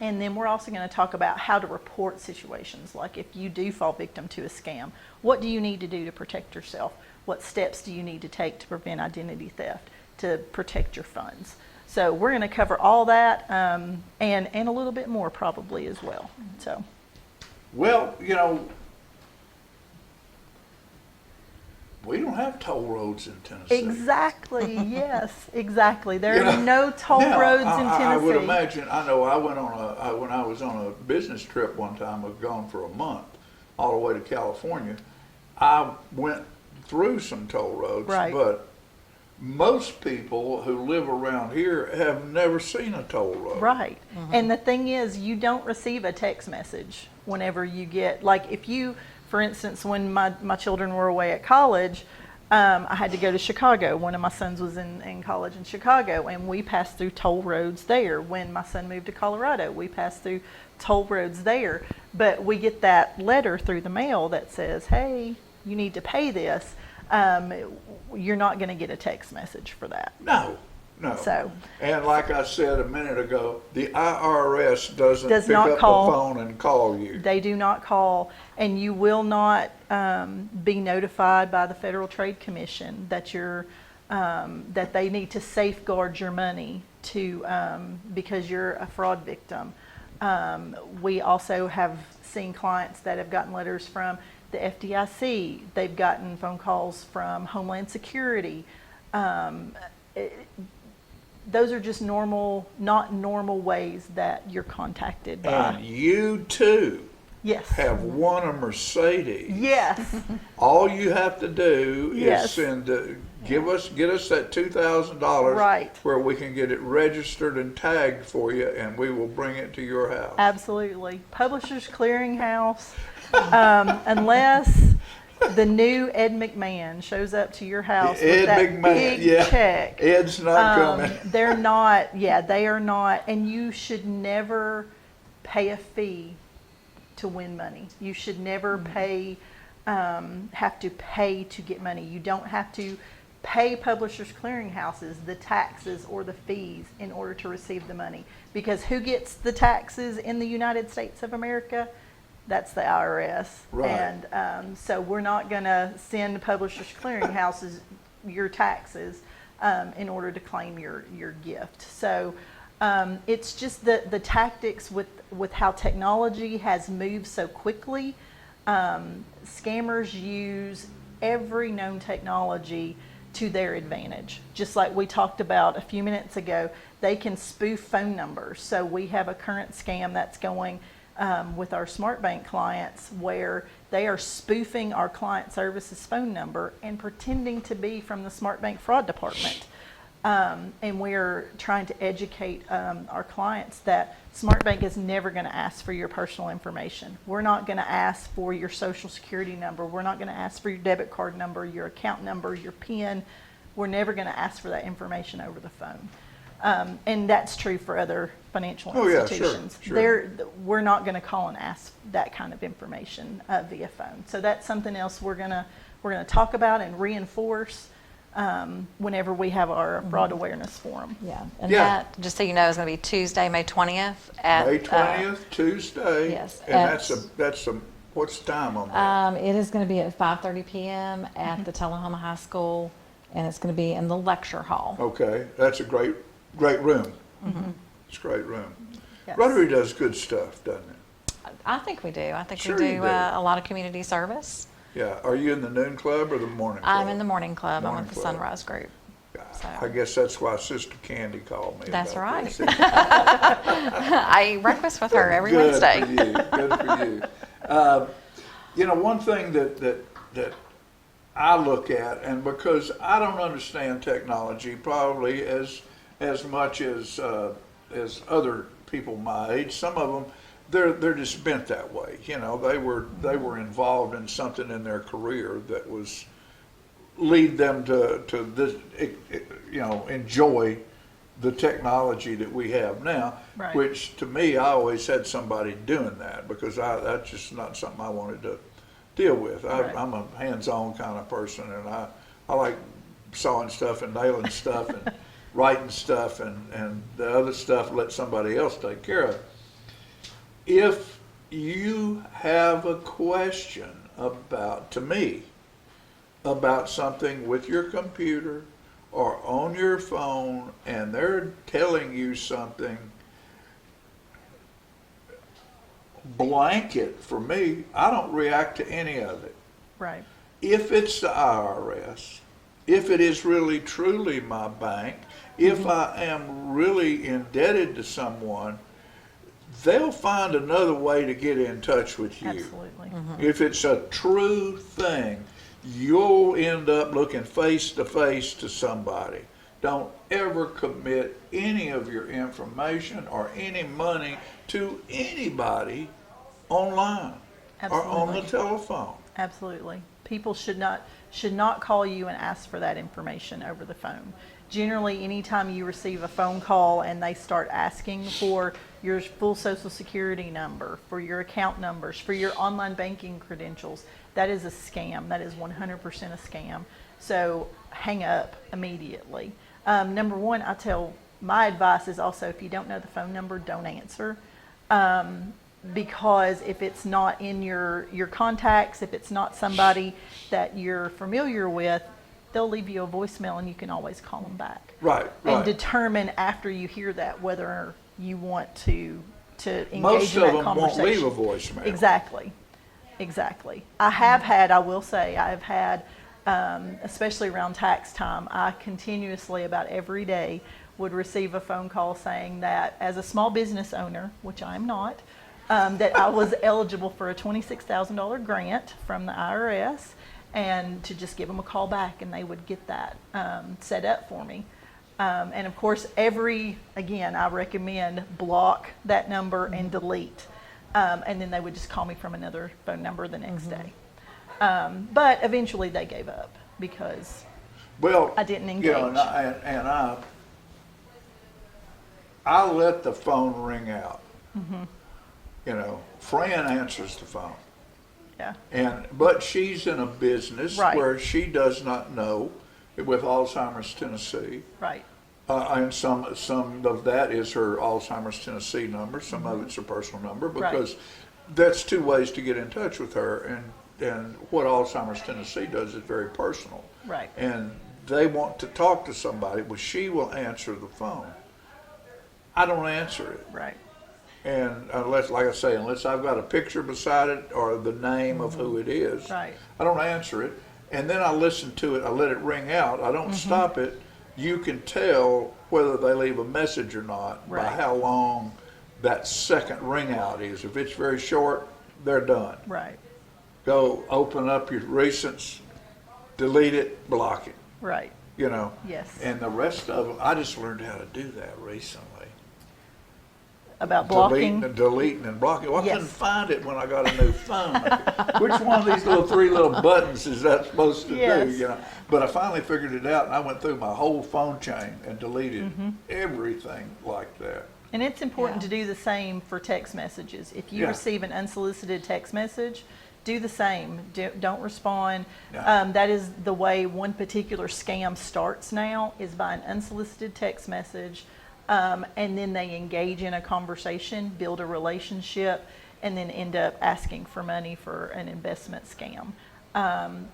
Speaker 22: And then we're also going to talk about how to report situations, like if you do fall victim to a scam, what do you need to do to protect yourself? What steps do you need to take to prevent identity theft, to protect your funds? So we're going to cover all that and a little bit more probably as well. So.
Speaker 17: Well, we don't have toll roads in Tennessee.
Speaker 22: Exactly, yes, exactly. There are no toll roads in Tennessee.
Speaker 17: I would imagine, I know I went on when I was on a business trip one time, I was gone for a month, all the way to California. I went through some toll roads,
Speaker 22: Right.
Speaker 17: but most people who live around here have never seen a toll road.
Speaker 22: Right. And the thing is, you don't receive a text message whenever you get, like if you, for instance, when my children were away at college, I had to go to Chicago. One of my sons was in college in Chicago, and we passed through toll roads there. When my son moved to Colorado, we passed through toll roads there. But we get that letter through the mail that says, hey, you need to pay this. You're not going to get a text message for that.
Speaker 17: No.
Speaker 22: So,
Speaker 17: and like I said a minute ago, the IRS does
Speaker 22: not
Speaker 17: pick up
Speaker 22: call.
Speaker 17: the phone and call you.
Speaker 22: They do not call, and you will not be notified by the Federal Trade Commission that that they need to safeguard your money because you're a fraud victim. We also have seen clients that have gotten letters from the FDIC. They've gotten phone calls from Homeland Security. Those are just not normal ways that you're contacted by.
Speaker 17: And you too
Speaker 22: Yes.
Speaker 17: have won a Mercedes.
Speaker 22: Yes.
Speaker 17: All you have to do
Speaker 22: Yes.
Speaker 17: is send, get us that $2,000
Speaker 22: Right.
Speaker 17: where we can get it registered and tagged for you, and we will bring it to your house.
Speaker 22: Absolutely. Publishers Clearinghouse, unless the new Ed McMahon shows up to your house with that
Speaker 17: McMahon,
Speaker 22: big
Speaker 17: yeah.
Speaker 22: check.
Speaker 17: Ed's not coming.
Speaker 22: They're not, they are not, and you should never pay a fee to win money. You should never have to pay to get money. You don't have to pay Publishers Clearinghouses the taxes or the fees in order to receive the money. Because who gets the taxes in the United States of America? That's the IRS.
Speaker 17: Right.
Speaker 22: And so we're not going to send Publishers Clearinghouses your taxes in order to claim your gift. So it's just the tactics with how technology has moved so quickly. Scammers use every known technology to their advantage. Just like we talked about a few minutes ago, they can spoof phone numbers. So we have a current scam that's going with our SmartBank clients where they are spoofing our client services phone number and pretending to be from the SmartBank fraud department. And we're trying to educate our clients that SmartBank is never going to ask for your personal information. We're not going to ask for your social security number. We're not going to ask for your debit card number, your account number, your PIN. We're never going to ask for that information over the phone. And that's true for other financial institutions.
Speaker 17: Sure.
Speaker 22: We're not going to call and ask that kind of information via phone. So that's something else we're going to talk about and reinforce whenever we have our fraud awareness forum.
Speaker 18: Yeah, and that, just so you know, is going to be Tuesday, May 20th at
Speaker 17: May 20th, Tuesday.
Speaker 18: Yes,
Speaker 17: And that's what's the time on that?
Speaker 18: it is going to be at 5:30 p.m. at the Tullahoma High School, and it's going to be in the lecture hall.
Speaker 17: Okay, that's a great room. It's a great room.
Speaker 22: Yes.
Speaker 17: Rotary does good stuff, doesn't it?
Speaker 18: I think we do. I think
Speaker 17: Sure
Speaker 18: we
Speaker 17: you
Speaker 18: do
Speaker 17: do.
Speaker 18: a lot of community service.
Speaker 17: Yeah. Are you in the noon club or the morning club?
Speaker 18: I'm in the morning club. I'm
Speaker 17: Morning
Speaker 18: with the
Speaker 17: club.
Speaker 18: Sunrise Group. So.
Speaker 17: I guess that's why Sister Candy called me.
Speaker 18: That's
Speaker 17: about
Speaker 18: right.
Speaker 17: this.
Speaker 18: I eat breakfast with her every
Speaker 17: Good
Speaker 18: Wednesday.
Speaker 17: For you. Good for you. You know, one thing that I look at, and because I don't understand technology probably as much as other people my age, some of them they're just bent that way. You know, they were involved in something in their career that was lead them to this, you know, enjoy the technology that we have now,
Speaker 22: Right.
Speaker 17: which to me, I always had somebody doing that because that's just not something I wanted to deal with.
Speaker 22: Right.
Speaker 17: I'm a hands-on kind of person, and I like sawing stuff and nailing stuff and writing stuff, and the other stuff let somebody else take care of. If you have a question to me about something with your computer or on your phone, and they're telling you something, blanket for me, I don't react to any of it.
Speaker 22: Right.
Speaker 17: If it's the IRS, if it is really truly my bank, if I am really indebted to someone, they'll find another way to get in touch with you.
Speaker 22: Absolutely.
Speaker 17: If it's a true thing, you'll end up looking face to face to somebody. Don't ever commit any of your information or any money to anybody online or on the telephone.
Speaker 22: Absolutely. People should not call you and ask for that information over the phone. Generally, anytime you receive a phone call and they start asking for your full social security number, for your account numbers, for your online banking credentials, that is a scam. That is 100% a scam. So hang up immediately. Number one, my advice is also, if you don't know the phone number, don't answer. Because if it's not in your contacts, if it's not somebody that you're familiar with, they'll leave you a voicemail and you can always call them back.
Speaker 17: Right.
Speaker 22: And determine after you hear that whether you want to engage
Speaker 17: Most
Speaker 22: in
Speaker 17: of
Speaker 22: that
Speaker 17: them
Speaker 22: conversation.
Speaker 17: won't leave a voicemail.
Speaker 22: Exactly. I have had, especially around tax time, I continuously, about every day, would receive a phone call saying that as a small business owner, which I'm not, that I was eligible for a $26,000 grant from the IRS, and to just give them a call back and they would get that set up for me. And of course, again, I recommend block that number and delete. And then they would just call me from another phone number the next day. But eventually they gave up because I didn't engage.
Speaker 17: You know, I let the phone ring out. You know, Fran answers the phone.
Speaker 22: Yeah.
Speaker 17: But she's in a business where she does not know, with Alzheimer's Tennessee.
Speaker 22: Right.
Speaker 17: And some of that is her Alzheimer's Tennessee number. Some of it's her personal number, because that's two ways to get in touch with her. And what Alzheimer's Tennessee does is very personal.
Speaker 22: Right.
Speaker 17: And they want to talk to somebody, well, she will answer the phone. I don't answer it.
Speaker 22: Right.
Speaker 17: And unless I've got a picture beside it or the name of who it is,
Speaker 22: right.
Speaker 17: I don't answer it. And then I listen to it, I let it ring out, I don't stop it. You can tell whether they leave a message or not by how long that second ring out is. If it's very short, they're done.
Speaker 22: Right.
Speaker 17: Go open up your recents, delete it, block it.
Speaker 22: Right.
Speaker 17: You know?
Speaker 22: Yes.
Speaker 17: And the rest of them, I just learned how to do that recently.
Speaker 22: About blocking?
Speaker 17: Deleting and blocking. Well, I couldn't find it when I got a new phone. Which one of these three little buttons is that supposed to do? You know? But I finally figured it out, and I went through my whole phone chain and deleted everything like that.
Speaker 22: And it's important to do the same for text messages. If you receive an unsolicited text message, do the same. Don't respond. That is the way one particular scam starts now, is by an unsolicited text message. And then they engage in a conversation, build a relationship, and then end up asking for money for an investment scam.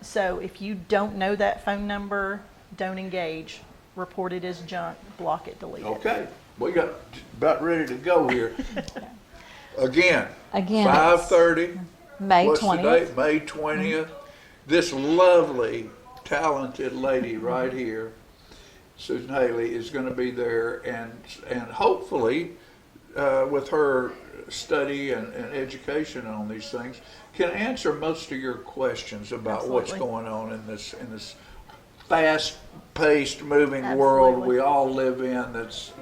Speaker 22: So if you don't know that phone number, don't engage. Report it as junk, block it, delete it.
Speaker 17: Okay, we got about ready to go here. Again, 5:30.
Speaker 18: May 20th.
Speaker 17: What's the date? May 20th. This lovely, talented lady right here, Susan Haley, is going to be there, and hopefully, with her study and education on these things, can answer most of your questions about what's going on in this fast-paced, moving world we all live in. That's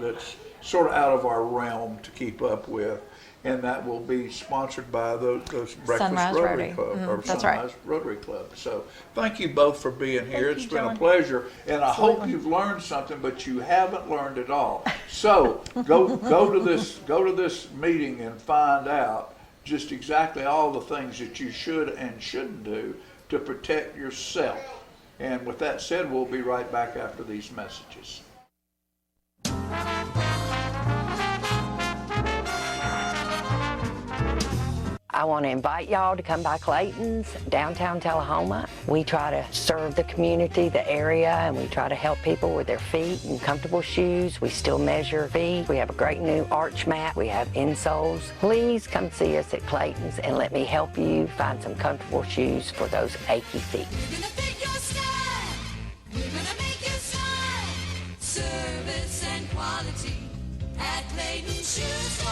Speaker 17: sort of out of our realm to keep up with. And that will be sponsored by those Breakfast
Speaker 18: Sunrise
Speaker 17: Rotary
Speaker 18: Rotary.
Speaker 17: Club, or
Speaker 18: That's
Speaker 17: Sunrise Rotary Club. So thank you both for being here. It's been a
Speaker 22: John.
Speaker 17: pleasure, and I hope you've learned something, but you haven't learned it all. So go to this meeting and find out just exactly all the things that you should and shouldn't do to protect yourself. And with that said, we'll be right back after these messages.
Speaker 4: I want to invite y'all to come by Clayton's, downtown Tullahoma. We try to serve the community, the area, and we try to help people with their feet and comfortable shoes. We still measure feet. We have a great new arch mat. We have insoles. Please come see us at Clayton's and let me help you find some comfortable shoes for those achy feet.
Speaker 5: We're gonna make you smile. Service and quality at Clayton Shoe Store.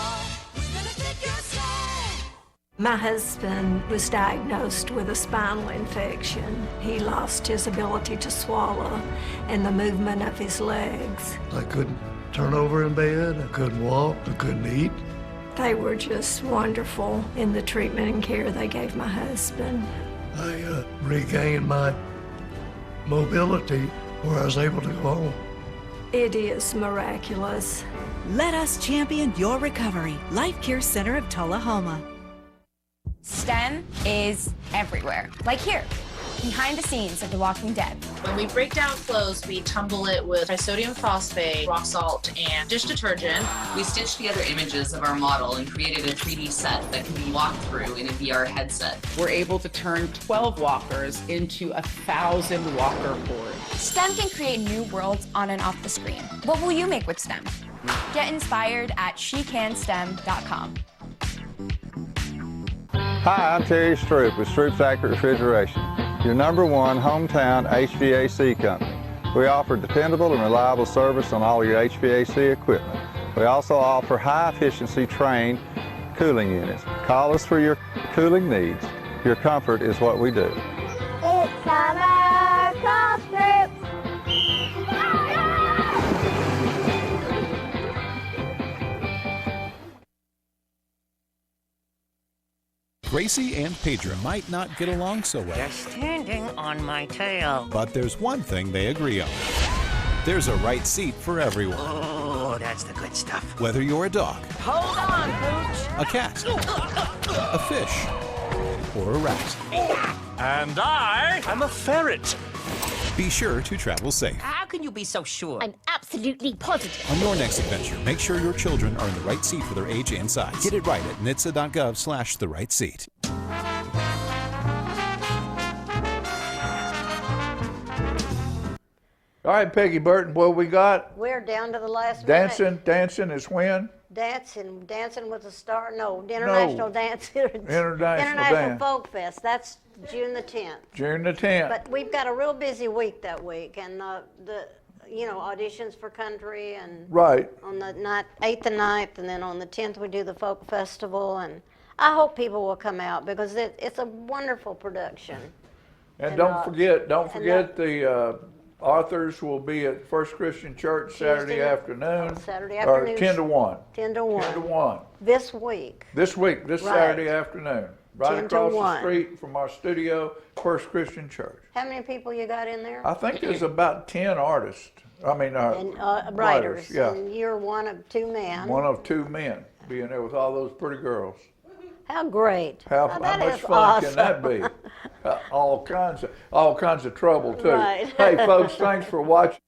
Speaker 5: We're gonna fit your style.
Speaker 6: My husband was diagnosed with a spinal infection. He lost his ability to swallow and the movement of his legs.
Speaker 12: I couldn't turn over in bed, I couldn't walk, I couldn't eat.
Speaker 6: They were just wonderful in the treatment and care they gave my husband.
Speaker 12: I regained my mobility where I was able to go home.
Speaker 6: It is miraculous.
Speaker 3: Let us champion your recovery. Life Care Center of Tullahoma.
Speaker 14: STEM is everywhere, like here, behind the scenes of The Walking Dead.
Speaker 23: When we break down clothes, we tumble it with trisodium phosphate, rock salt, and dish detergent.
Speaker 24: We stitched together images of our model and created a 3D set that can be walked through in a VR headset.
Speaker 26: We're able to turn 12 walkers into 1,000 walker boards.
Speaker 14: STEM can create new worlds on and off the screen. What will you make with STEM? Get inspired at shecanstem.com.
Speaker 27: Hi, I'm Terry Stroop with Stroop's Accurate Refrigeration, your #1 hometown HVAC company. We offer dependable and reliable service on all your HVAC equipment. We also offer high-efficiency trained cooling units. Call us for your cooling needs. Your comfort is what we do.
Speaker 5: It's summer, call Stroop.
Speaker 28: Gracie and Pedro might not get along so well.
Speaker 29: They're standing on my tail.
Speaker 28: But there's one thing they agree on. There's a right seat for everyone.
Speaker 29: Oh, that's the good stuff.
Speaker 28: Whether you're a dog,
Speaker 29: Hold on, Pooch.
Speaker 28: a cat, a fish, or a rat.
Speaker 29: And I'm a ferret.
Speaker 28: Be sure to travel safe.
Speaker 29: How can you be so sure?
Speaker 20: I'm absolutely positive.
Speaker 28: On your next adventure, make sure your children are in the right seat for their age and size. Get it right at nhtsa.gov/the right seat.
Speaker 17: All right, Peggy Burton, what we got?
Speaker 2: We're down to the last minute.
Speaker 17: Dancing is when?
Speaker 2: Dancing with the Star. No, International Dance.
Speaker 17: International Dance.
Speaker 2: Folk Fest. That's June the 10th.
Speaker 17: June the 10th.
Speaker 2: But we've got a real busy week that week, and the auditions for country and
Speaker 17: right
Speaker 2: on the 8th and 9th, and then on the 10th we do the folk festival, and I hope people will come out because it's a wonderful production.
Speaker 17: And don't forget the authors will be at First Christian Church Saturday afternoon.
Speaker 2: Saturday afternoon.
Speaker 17: Or 10 to 1.
Speaker 2: 10 to 1.
Speaker 17: 10 to 1.
Speaker 2: This week.
Speaker 17: This
Speaker 2: Right.
Speaker 17: Saturday afternoon. Right
Speaker 2: 10 to
Speaker 17: across the
Speaker 2: 1.
Speaker 17: street from our studio, First Christian Church.
Speaker 2: How many people you got in there?
Speaker 17: I think there's about 10 artists.
Speaker 2: And writers.
Speaker 17: Yeah.
Speaker 2: And you're one of 2 men.
Speaker 17: One of 2 men being there with all those pretty girls.
Speaker 2: How great.
Speaker 17: How
Speaker 2: That
Speaker 17: much
Speaker 2: is
Speaker 17: fun can that
Speaker 2: awesome.
Speaker 17: be? All kinds of trouble too.
Speaker 2: Right.
Speaker 17: Hey folks, thanks for watching.